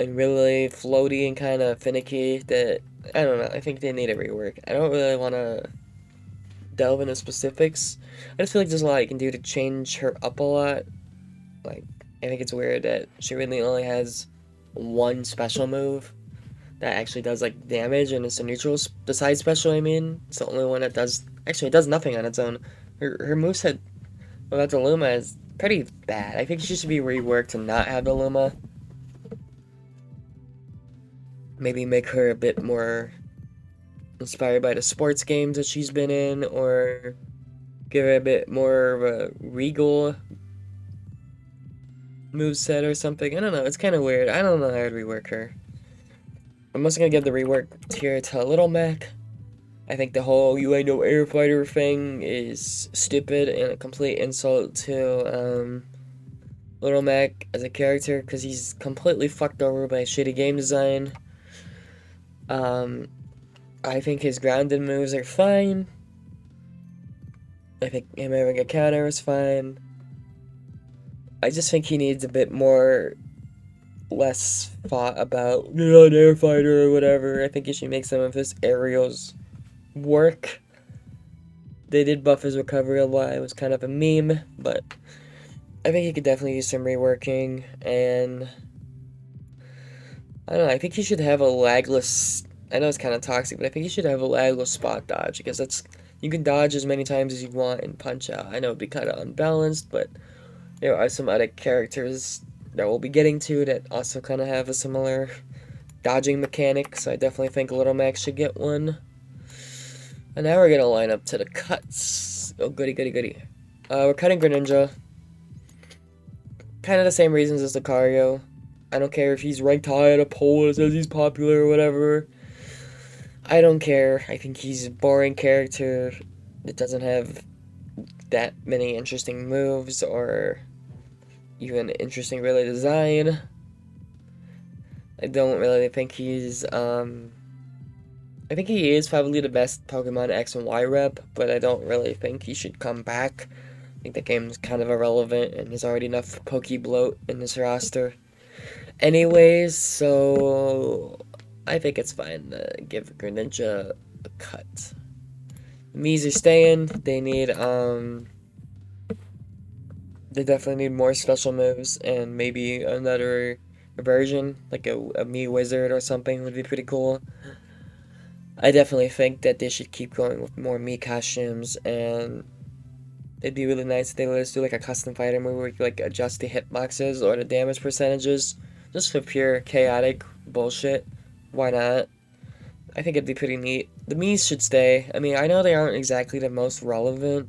and really floaty and kind of finicky that, I don't know, I think they need a rework. I don't really want to delve into specifics. I just feel like there's a lot you can do to change her up a lot. Like, I think it's weird that she really only has one special move that actually does like damage, and it's a neutral. The side special, I mean, it's the only one that does. Actually, it does nothing on its own. Her moveset without the Luma is pretty bad. I think she should be reworked to not have the Luma. Maybe make her a bit more inspired by the sports games that she's been in, or give her a bit more of a regal moveset or something. I don't know. It's kind of weird. I don't know how to rework her. I'm also gonna give the rework tier to Little Mac. I think the whole "you ain't no air fighter" thing is stupid and a complete insult to Little Mac as a character, because he's completely fucked over by shitty game design. I think his grounded moves are fine. I think him having a counter is fine. I just think he needs a bit more less thought about, you know, an air fighter or whatever. I think he should make some of his aerials work. They did buff his recovery a lot. It was kind of a meme, but I think he could definitely use some reworking. And I don't know. I think he should have a lagless. I know it's kind of toxic, but I think he should have a lagless spot dodge because that's you can dodge as many times as you want and punch out. I know it'd be kind of unbalanced, but there are some other characters that we'll be getting to that also kind of have a similar dodging mechanic. So I definitely think Little Max should get one. And now we're gonna line up to the cuts. Oh, goody, goody, goody. We're cutting Greninja. Kind of the same reasons as Lucario. I don't care if he's ranked high at a poll that says he's popular or whatever. I don't care. I think he's a boring character that doesn't have that many interesting moves or even interesting really design. I don't really think he's I think he is probably the best Pokemon X and Y rep, but I don't really think he should come back. I think the game's kind of irrelevant, and there's already enough Poke bloat in this roster. Anyways, so I think it's fine to give Greninja a cut. The Miis are staying. They need, they definitely need more special moves, and maybe another version, like a Mii Wizard or something would be pretty cool. I definitely think that they should keep going with more Mii costumes, and it'd be really nice if they let us do like a custom fighter move where you could like adjust the hitboxes or the damage percentages, just for pure chaotic bullshit. Why not? I think it'd be pretty neat. The Miis should stay. I mean, I know they aren't exactly the most relevant.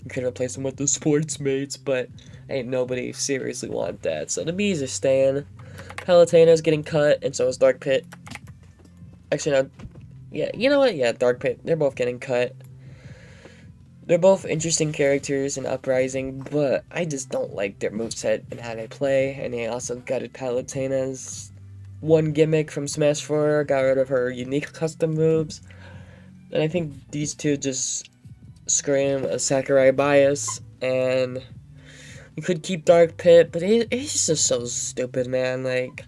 You could replace them with the sports mates, but ain't nobody seriously want that. So the Miis are staying. Palutena's getting cut, and so is Dark Pit. Actually, no. Yeah, you know what? Yeah, Dark Pit. They're both getting cut. They're both interesting characters in Uprising, but I just don't like their moveset and how they play. And they also gutted Palutena's one gimmick from Smash 4, got rid of her unique custom moves. And I think these two just scream a Sakurai bias. And you could keep Dark Pit, but he's just so stupid, man. Like,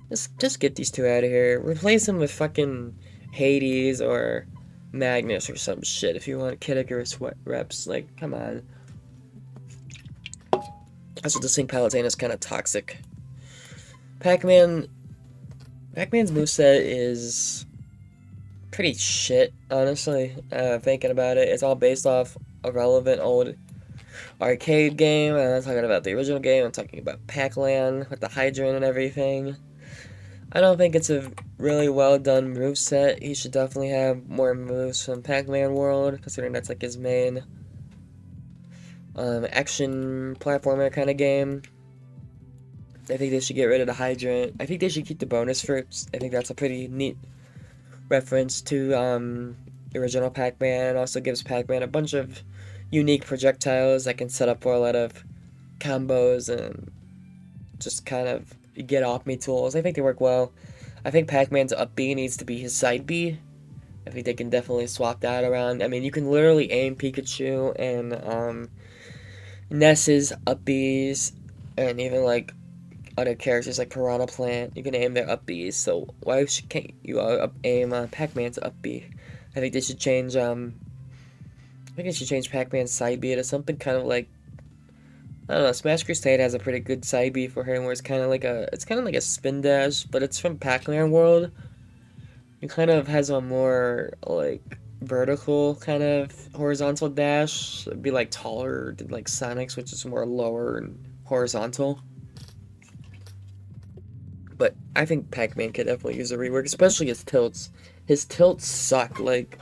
just get these two out of here. Replace him with fucking Hades or Magnus or some shit if you want Kid Icarus reps. Like, come on. I also just think Palutena's kind of toxic. Pac-Man's moveset is pretty shit, honestly. Thinking about it, it's all based off a relevant old arcade game. I'm not talking about the original game, I'm talking about Pac-Land with the Hydrant and everything. I don't think it's a really well done moveset. He should definitely have more moves from Pac-Man World, considering that's like his main action platformer kind of game. I think they should get rid of the Hydrant. I think they should keep the bonus fruits. I think that's a pretty neat reference to the original Pac-Man. It also gives Pac-Man a bunch of unique projectiles that can set up for a lot of combos and just kind of get off me tools. I think they work well. I think Pac-Man's up B needs to be his side B. I think they can definitely swap that around. I mean, you can literally aim Pikachu and Ness's up Bs, and even like other characters like Piranha Plant. You can aim their up Bs. So why can't you aim Pac-Man's up B? I think they should change. I think they should change Pac-Man's side B to something kind of like, I don't know, Smash Crusade has a pretty good side B for him where it's kind of like a spin dash, but it's from Pac-Man World. It kind of has a more like vertical kind of horizontal dash. It'd be like taller than like Sonic's, which is more lower and horizontal. But I think Pac-Man could definitely use a rework, especially his tilts. His tilts suck. Like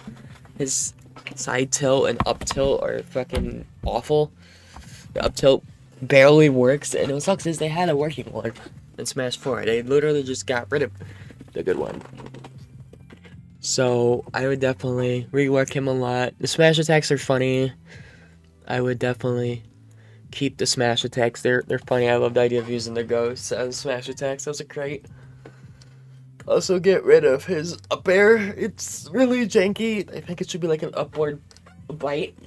his side tilt and up tilt are fucking awful. The up tilt barely works, and what sucks is they had a working one in Smash 4. They literally just got rid of the good one. So I would definitely rework him a lot. The smash attacks are funny. I would definitely keep the smash attacks. They're funny. I love the idea of using the ghosts as smash attacks. Those are great. Also get rid of his up air. It's really janky. I think it should be like an upward bite.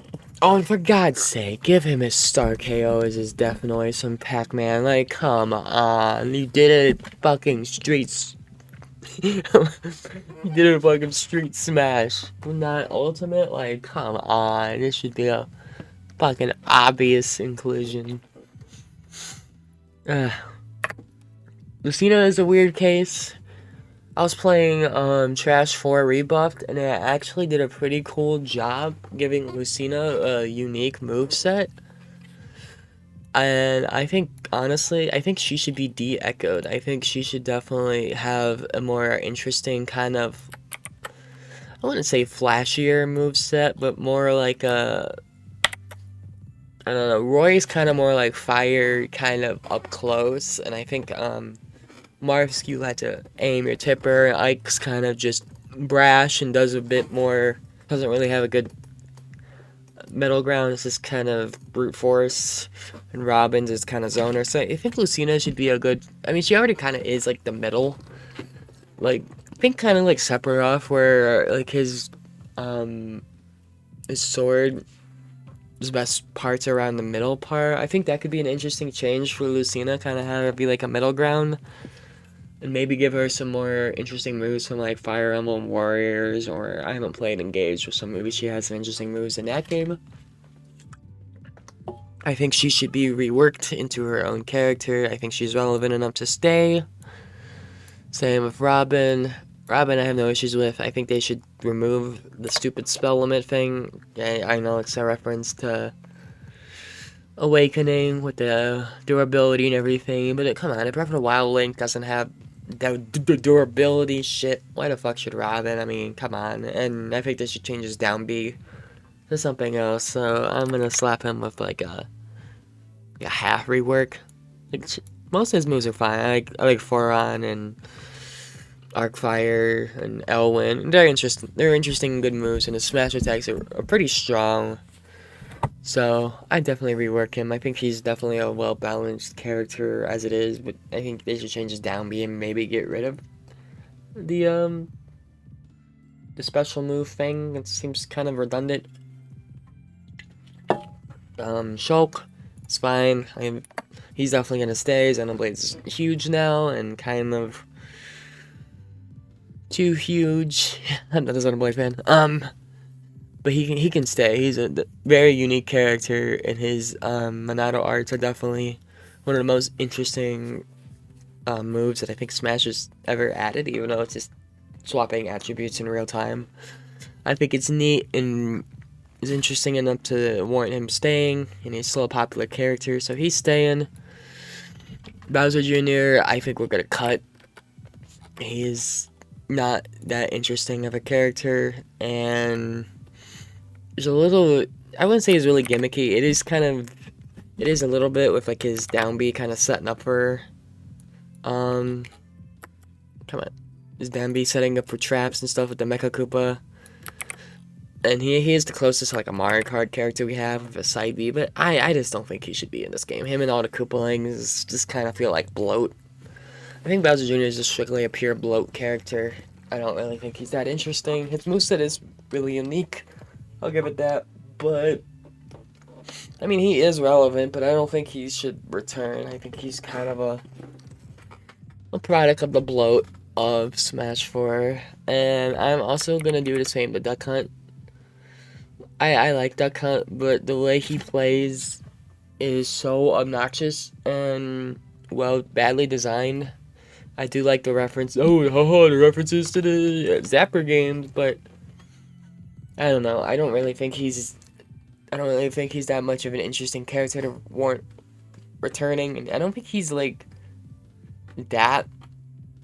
Oh, and for God's sake, give him his star KO as his death noise from Pac-Man. Like, come on. You did it fucking streets. You did it fucking street smash. Not ultimate? Like, come on. This should be a fucking obvious inclusion. Lucina is a weird case. I was playing Trash 4 Rebuffed, and it actually did a pretty cool job giving Lucina a unique moveset. And I think, honestly, I think she should be de-echoed. I think she should definitely have a more interesting kind of, I wouldn't say flashier moveset, but more like a, I don't know, Roy's kind of more like fire, kind of up close, and I think, Marv's, you had to aim your tipper. Ike's kind of just brash and does a bit more, doesn't really have a good middle ground. It's just kind of brute force. And Robin's is kind of zoner. So I think Lucina should be a good, I mean, she already kind of is like the middle. Like, I think kind of like Sephiroth, where like his sword, his best parts around the middle part. I think that could be an interesting change for Lucina, kind of have it be like a middle ground. And maybe give her some more interesting moves from like Fire Emblem Warriors, or I haven't played Engaged with some, maybe she has some interesting moves in that game. I think she should be reworked into her own character. I think she's relevant enough to stay. Same with Robin. Robin I have no issues with. I think they should remove the stupid spell limit thing. I know it's a reference to Awakening with the durability and everything, but come on, if Breath of the Wild Link doesn't have the durability shit, why the fuck should Robin? I mean, come on. And I think they should change his down B to something else, so I'm gonna slap him with like a half rework. Like, most of his moves are fine. I like Foron and Arcfire and Elwyn. They're interesting, good moves, and his smash attacks are pretty strong. So I definitely rework him. I think he's definitely a well-balanced character as it is, but I think they should change his down B and maybe get rid of the special move thing. It seems kind of redundant. Shulk, it's fine. He's definitely gonna stay. Xenoblade's huge now and kind of too huge. I'm not a Xenoblade fan. But he can stay. He's a very unique character, and his Monado arts are definitely one of the most interesting moves that I think Smash has ever added, even though it's just swapping attributes in real time. I think it's neat and is interesting enough to warrant him staying, and he's still a popular character, so he's staying. Bowser Jr., I think we're going to cut. He's not that interesting of a character, and there's a little, I wouldn't say he's really gimmicky. It is a little bit with like his down B kind of setting up for, come on, his down B setting up for traps and stuff with the Mecha Koopa. And he is the closest to like a Mario Kart character we have with a side B, but I just don't think he should be in this game. Him and all the Koopalings just kind of feel like bloat. I think Bowser Jr. is just strictly a pure bloat character. I don't really think he's that interesting. His moveset is really unique. I'll give it that, but I mean, he is relevant, but I don't think he should return. I think he's kind of a product of the bloat of Smash 4, and I'm also gonna do the same to Duck Hunt. I like Duck Hunt, but the way he plays is so obnoxious and, well, badly designed. I do like the reference, the references to the Zapper games, but I don't know. I don't really think he's that much of an interesting character to warrant returning, and I don't think he's like that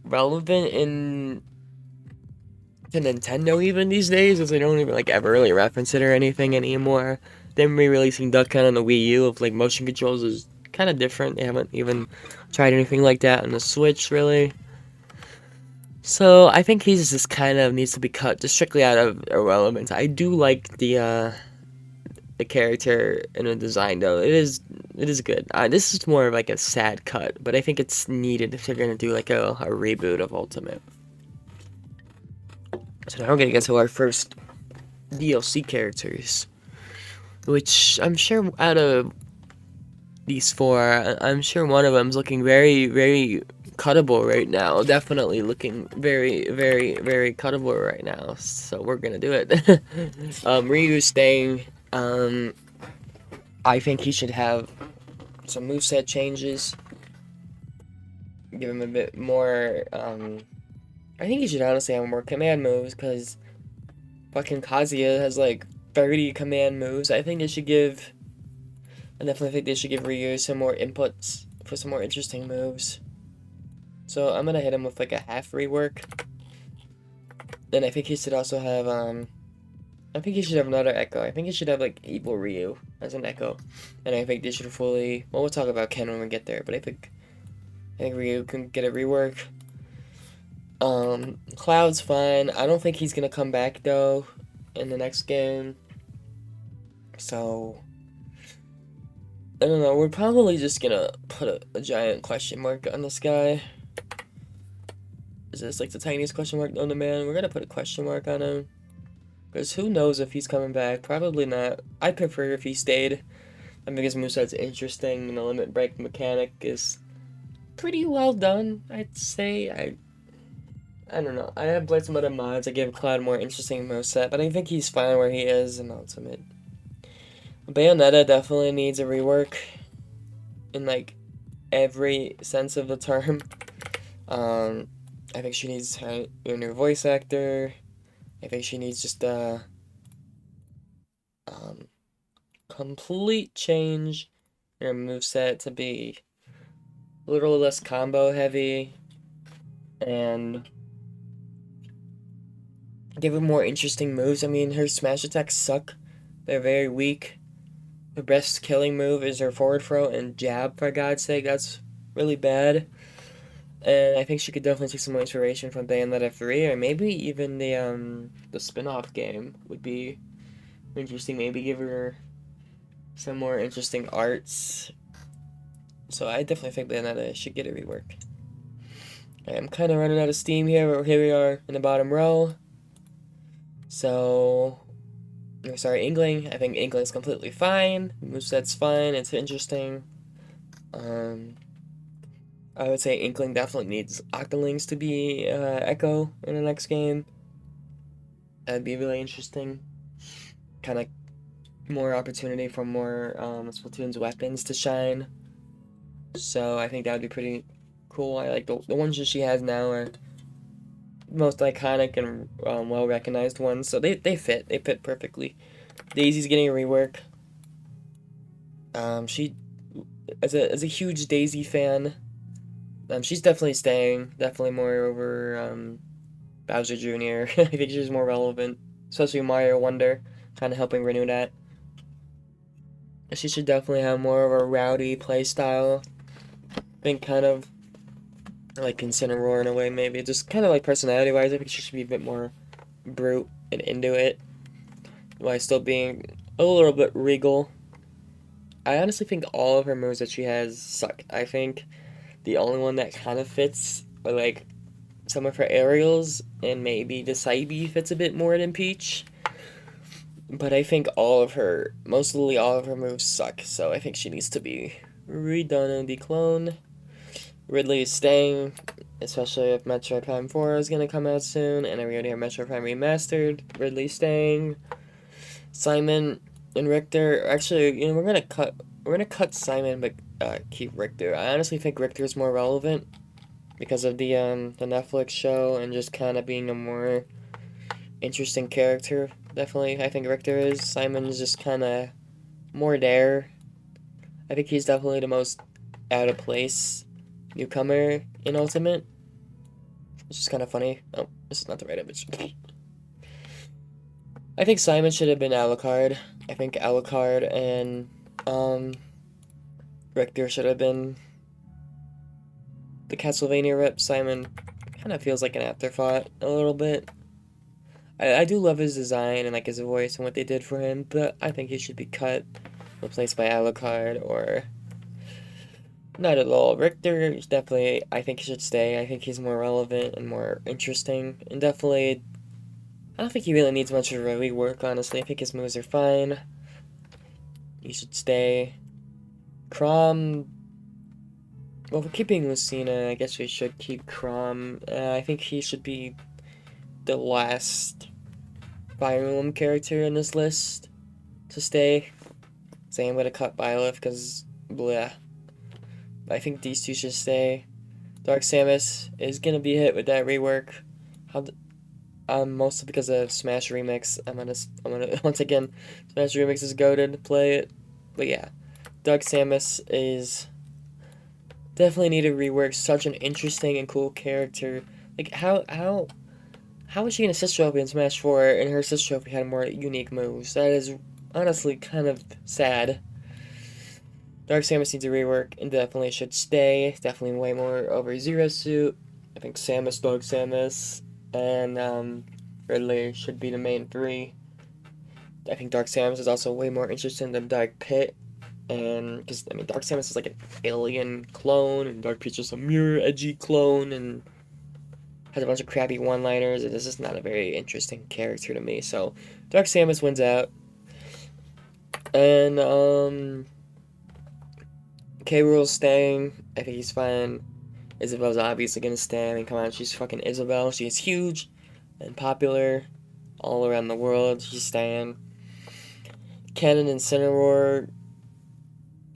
relevant to Nintendo even these days, as they don't even like ever really reference it or anything anymore. Them re-releasing Duck Hunt on the Wii U with like motion controls is kind of different. They haven't even tried anything like that on the Switch, really. So I think he's just kind of needs to be cut just strictly out of irrelevance. I do like the character and the design though. It is good. This is more of like a sad cut, but I think it's needed if they're gonna do like a reboot of Ultimate. So now we're gonna get to our first DLC characters. which I'm sure out of these four, I'm sure one of them's looking very, very cuttable right now. Definitely looking very, very, very cuttable right now. So we're gonna do it. Ryu's staying. I think he should have some moveset changes. Give him a bit more. I think he should honestly have more command moves because fucking Kazuya has like 30 command moves. I definitely think they should give Ryu some more inputs for some more interesting moves. So I'm gonna hit him with like a half rework. Then I think he should also have I think he should have another Echo. I think he should have like Evil Ryu as an Echo. And I think they should fully, well, we'll talk about Ken when we get there, but I think Ryu can get a rework. Cloud's fine. I don't think he's gonna come back though in the next game. So I don't know, we're probably just gonna put a giant question mark on this guy. Is this like the tiniest question mark known to man? We're gonna put a question mark on him. Because who knows if he's coming back? Probably not. I'd prefer if he stayed. I think his moveset's interesting, and the limit break mechanic is pretty well done, I'd say. I don't know. I have played some other mods that give Cloud more interesting moveset, but I think he's fine where he is in Ultimate. Bayonetta definitely needs a rework in like every sense of the term. I think she needs a new voice actor. I think she needs just a complete change in her moveset to be a little less combo heavy and give her more interesting moves. I mean, her smash attacks suck. They're very weak. Her best killing move is her forward throw and jab, for God's sake. That's really bad. And I think she could definitely take some more inspiration from Bayonetta 3, or maybe even the spin-off game would be interesting. Maybe give her some more interesting arts. So I definitely think Bayonetta should get a rework. I'm kind of running out of steam here, but here we are in the bottom row. So, sorry, Inkling. I think Inkling's completely fine. Moveset's fine. It's interesting. I would say Inkling definitely needs Octolings to be Echo in the next game. That'd be really interesting. Kind of more opportunity for more Splatoon's weapons to shine. So I think that would be pretty cool. I like the ones that she has now are most iconic and well recognized ones. So they fit. They fit perfectly. Daisy's getting a rework. She as a huge Daisy fan. She's definitely staying. Definitely more over Bowser Jr. I think she's more relevant, especially Mario Wonder, kind of helping renew that. She should definitely have more of a rowdy play style. I think kind of like Incineroar in a way, maybe. Just kind of like personality-wise, I think she should be a bit more brute and into it, while still being a little bit regal. I honestly think all of her moves that she has suck. I think the only one that kind of fits are like some of her aerials, and maybe the Psybe fits a bit more than Peach. But I think mostly all of her moves suck, so I think she needs to be redone and decloned. Ridley is staying, especially if Metroid Prime 4 is going to come out soon, and I'm going to hear Metroid Prime Remastered. Ridley staying. Simon and Richter, actually, we're going to cut Simon, but keep Richter. I honestly think Richter is more relevant because of the Netflix show and just kind of being a more interesting character. Definitely, I think Richter is. Simon's just kind of more there. I think he's definitely the most out of place newcomer in Ultimate, which is kind of funny. Oh, this is not the right image. I think Simon should have been Alucard. I think Alucard and Richter should have been the Castlevania rep. Simon kind of feels like an afterthought a little bit. I do love his design and like his voice and what they did for him, but I think he should be cut, replaced by Alucard, or not at all. Richter is definitely, I think he should stay. I think he's more relevant and more interesting, and definitely, I don't think he really needs much of a rework, honestly. I think his moves are fine. he should stay. Chrom, well, for keeping Lucina, I guess we should keep Chrom. I think he should be the last Fire Emblem character in this list to stay. Same with a cut Byleth, because, bleh. I think these two should stay. Dark Samus is gonna be hit with that rework. Mostly because of Smash Remix. I'm gonna once again, Smash Remix is goated. Play it, but yeah, Dark Samus is definitely need to rework. Such an interesting and cool character. Like how was she an assist trophy in Smash 4 and her assist trophy had more unique moves? That is honestly kind of sad. Dark Samus needs a rework and definitely should stay. Definitely way more over Zero Suit. I think Samus, Dark Samus, and Ridley should be the main three. I think Dark Samus is also way more interesting than Dark Pit. And because I mean Dark Samus is like an alien clone and Dark Pit's just a mirror edgy clone and has a bunch of crappy one-liners. It's just not a very interesting character to me. So Dark Samus wins out. And K. Rool's staying. I think he's fine. Isabel's obviously gonna stay. I mean, come on, she's fucking Isabel. She's huge and popular all around the world. She's staying. Ken and Incineroar.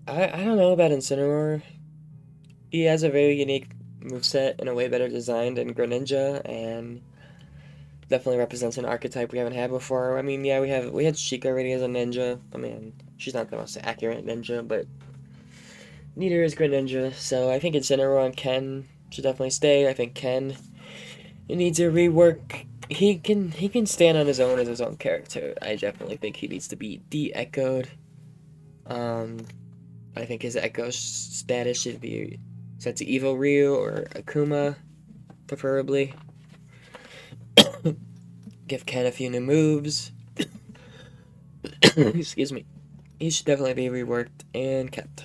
I don't know about Incineroar. He has a very unique moveset and a way better design than Greninja, and definitely represents an archetype we haven't had before. I mean, yeah, we had Sheik already as a ninja. I mean, she's not the most accurate ninja, but neither is Greninja. So I think Incineroar and Ken should definitely stay. I think Ken needs a rework. He can stand on his own as his own character. I definitely think he needs to be de-echoed. I think his echo status should be set to Evo Ryu or Akuma, preferably. Give Ken a few new moves. Excuse me. He should definitely be reworked and kept.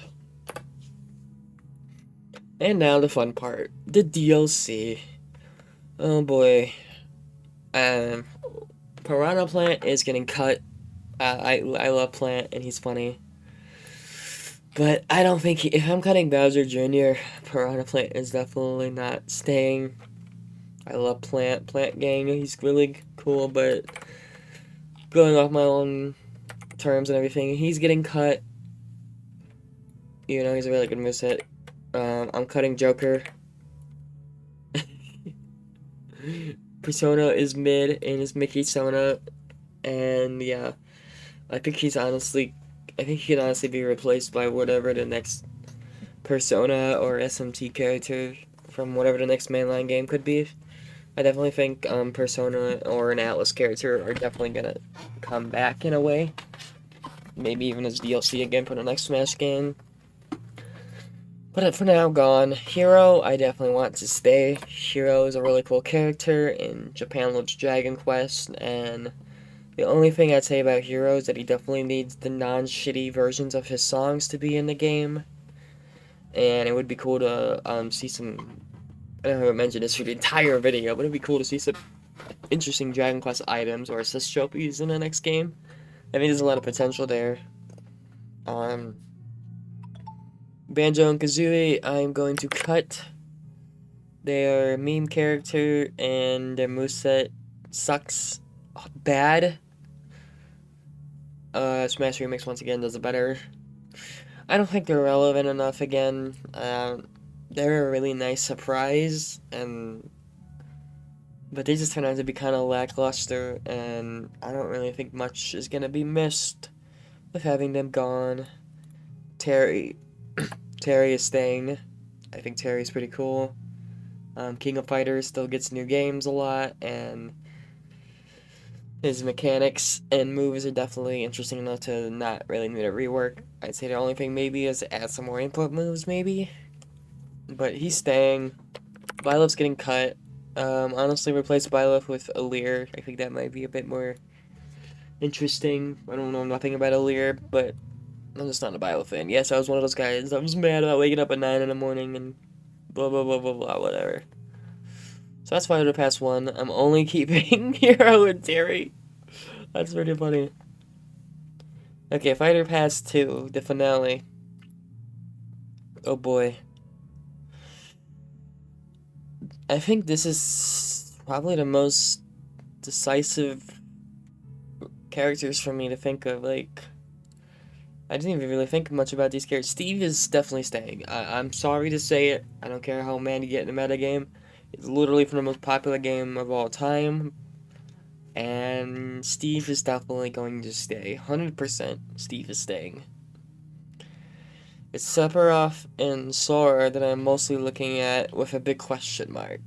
And now the fun part, the DLC. Oh boy. Piranha Plant is getting cut. I love Plant and he's funny. But I don't think if I'm cutting Bowser Jr., Piranha Plant is definitely not staying. I love Plant Gang, he's really cool, but going off my own terms and everything, he's getting cut. You know, he's a really good moveset. I'm cutting Joker. Persona is mid and is Mickey Sona, and yeah, I think he can honestly be replaced by whatever the next Persona or SMT character from whatever the next mainline game could be. I definitely think Persona or an Atlas character are definitely gonna come back in a way. Maybe even as DLC again for the next Smash game. But for now, gone. Hero, I definitely want to stay. Hero is a really cool character. In Japan loves Dragon Quest, and the only thing I'd say about Hero is that he definitely needs the non-shitty versions of his songs to be in the game. And it would be cool to see some... I don't know if I mentioned this for the entire video, but it'd be cool to see some interesting Dragon Quest items or assist trophies in the next game. I think there's a lot of potential there. Banjo and Kazooie, I'm going to cut. Their meme character and their moveset sucks bad. Smash Remix once again does it better. I don't think they're relevant enough again. They're a really nice surprise, but they just turn out to be kind of lackluster, and I don't really think much is gonna be missed with having them gone. Terry is staying. I think Terry's pretty cool. King of Fighters still gets new games a lot, and his mechanics and moves are definitely interesting enough to not really need a rework. I'd say the only thing maybe is to add some more input moves, maybe. But he's staying. Byleth's getting cut. Honestly, replace Byleth with Alear. I think that might be a bit more interesting. I don't know nothing about Alear, but I'm just not a Byleth fan. Yes, I was one of those guys. I was mad about waking up at 9 in the morning and blah, blah, blah, blah, blah, whatever. So that's why I would have passed one. I'm only keeping Hero and Terry. That's pretty funny. Okay, Fighter Pass 2, the finale. Oh boy. I think this is probably the most decisive characters for me to think of. Like, I didn't even really think much about these characters. Steve is definitely staying. I'm sorry to say it. I don't care how mad you get in the metagame. It's literally from the most popular game of all time. And Steve is definitely going to stay. 100% Steve is staying. It's Sephiroth and Sora that I'm mostly looking at with a big question mark.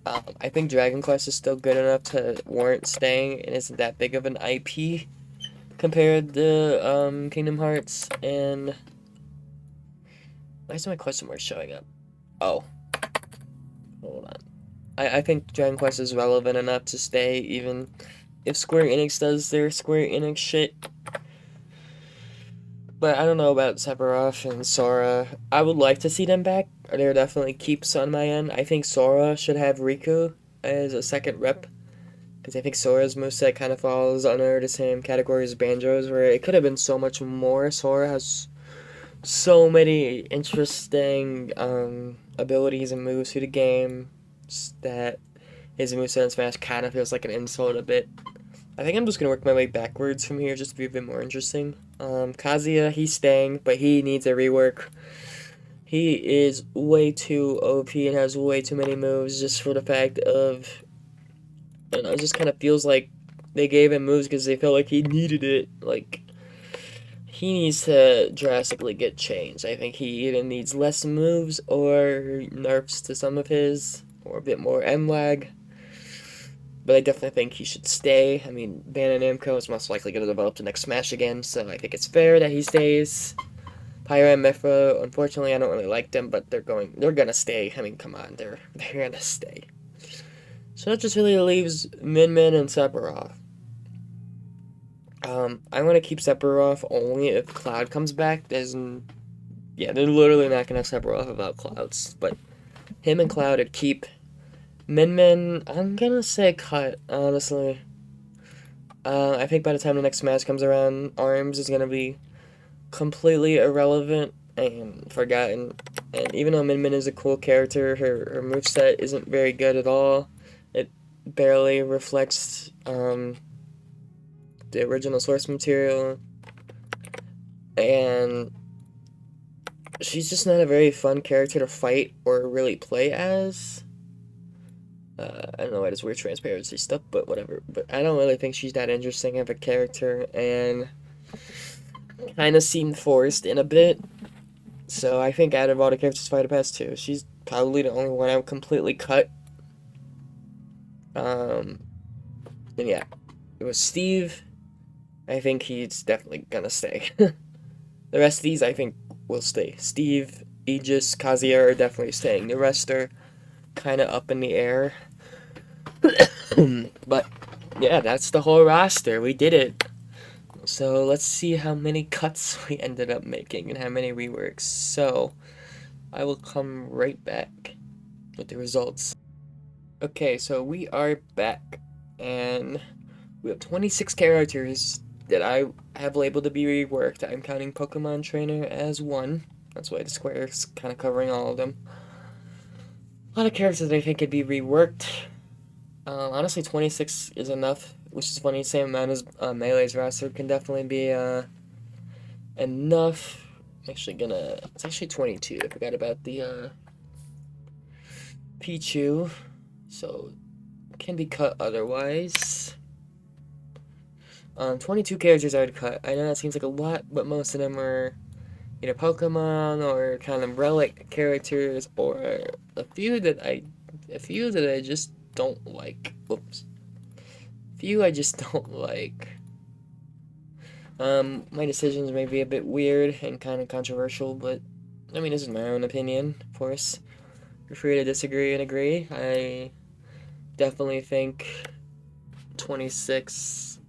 I think Dragon Quest is still good enough to warrant staying and isn't that big of an IP compared to Kingdom Hearts. And why is my question mark showing up? Oh, hold on. I think Dragon Quest is relevant enough to stay even if Square Enix does their Square Enix shit. But I don't know about Sephiroth and Sora. I would like to see them back. They're definitely keeps on my end. I think Sora should have Riku as a second rep. Because I think Sora's moveset kind of falls under the same category as Banjo's, where it could have been so much more. Sora has so many interesting abilities and moves through the game that his moveset in Smash kind of feels like an insult a bit. I think I'm just gonna work my way backwards from here just to be a bit more interesting. Kazuya, he's staying, but he needs a rework. He is way too OP and has way too many moves just for the fact of, I don't know, it just kind of feels like they gave him moves because they felt like he needed it. Like, he needs to drastically get changed. I think he either needs less moves or nerfs to some of his, or a bit more M-lag. But I definitely think he should stay. I mean, Bandai Namco is most likely going to develop the next Smash again, so I think it's fair that he stays. Pyra and Mithra, unfortunately, I don't really like them, but they're gonna stay. I mean, come on, they're gonna stay. So that just really leaves Min Min and Sephiroth. I'm gonna keep Sephiroth only if Cloud comes back. Yeah, they're literally not gonna have Sephiroth without Clouds, but him and Cloud would keep. Min Min, I'm gonna say cut, honestly. I think by the time the next Smash comes around, Arms is gonna be completely irrelevant and forgotten. And even though Min Min is a cool character, her moveset isn't very good at all. It barely reflects the original source material. And she's just not a very fun character to fight or really play as. I don't know why this weird transparency stuff, but whatever. But I don't really think she's that interesting of a character, and kind of seemed forced in a bit. So I think out of all the characters Fighter Pass 2, she's probably the only one I would completely cut. And yeah, it was Steve. I think he's definitely gonna stay. The rest of these I think will stay. Steve, Aegis, Kazuya are definitely staying. The rest are kind of up in the air. But yeah, that's the whole roster. We did it. So let's see how many cuts we ended up making and how many reworks. So I will come right back with the results. Okay, so we are back, and we have 26 characters that I have labeled to be reworked. I'm counting Pokemon Trainer as one. That's why the square is kind of covering all of them. A lot of characters I think could be reworked. Honestly, 26 is enough, which is funny. Same amount as Melee's roster can definitely be enough. It's actually 22. I forgot about the Pichu, so it can be cut otherwise. 22 characters I would cut. I know that seems like a lot, but most of them are either Pokemon or kind of relic characters, or a few that I just don't like. Oops. Few I just don't like. My decisions may be a bit weird and kind of controversial, but I mean, this is my own opinion, of course. You're free to disagree and agree. I definitely think 26.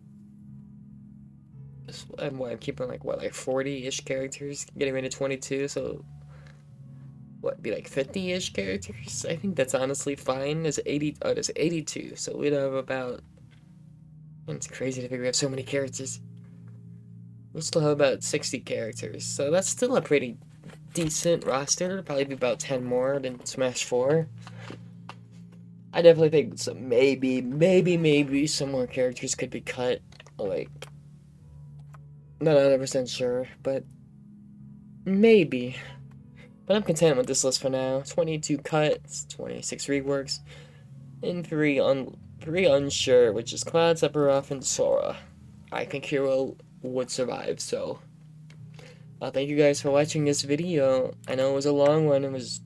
I'm keeping like 40-ish characters, getting rid of 22, so be like 50-ish characters? I think that's honestly fine. There's 82, so we'd have about. It's crazy to figure we have so many characters. we'll still have about 60 characters, so that's still a pretty decent roster. It'll probably be about 10 more than Smash 4. I definitely think some maybe some more characters could be cut. Like, not 100% sure, but maybe. But I'm content with this list for now. 22 cuts, 26 reworks, and 3 unsure, which is Cloud, Sephiroth, and Sora. I think Hero would survive, so thank you guys for watching this video. I know it was a long one, it was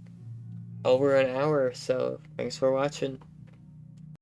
over an hour, so thanks for watching.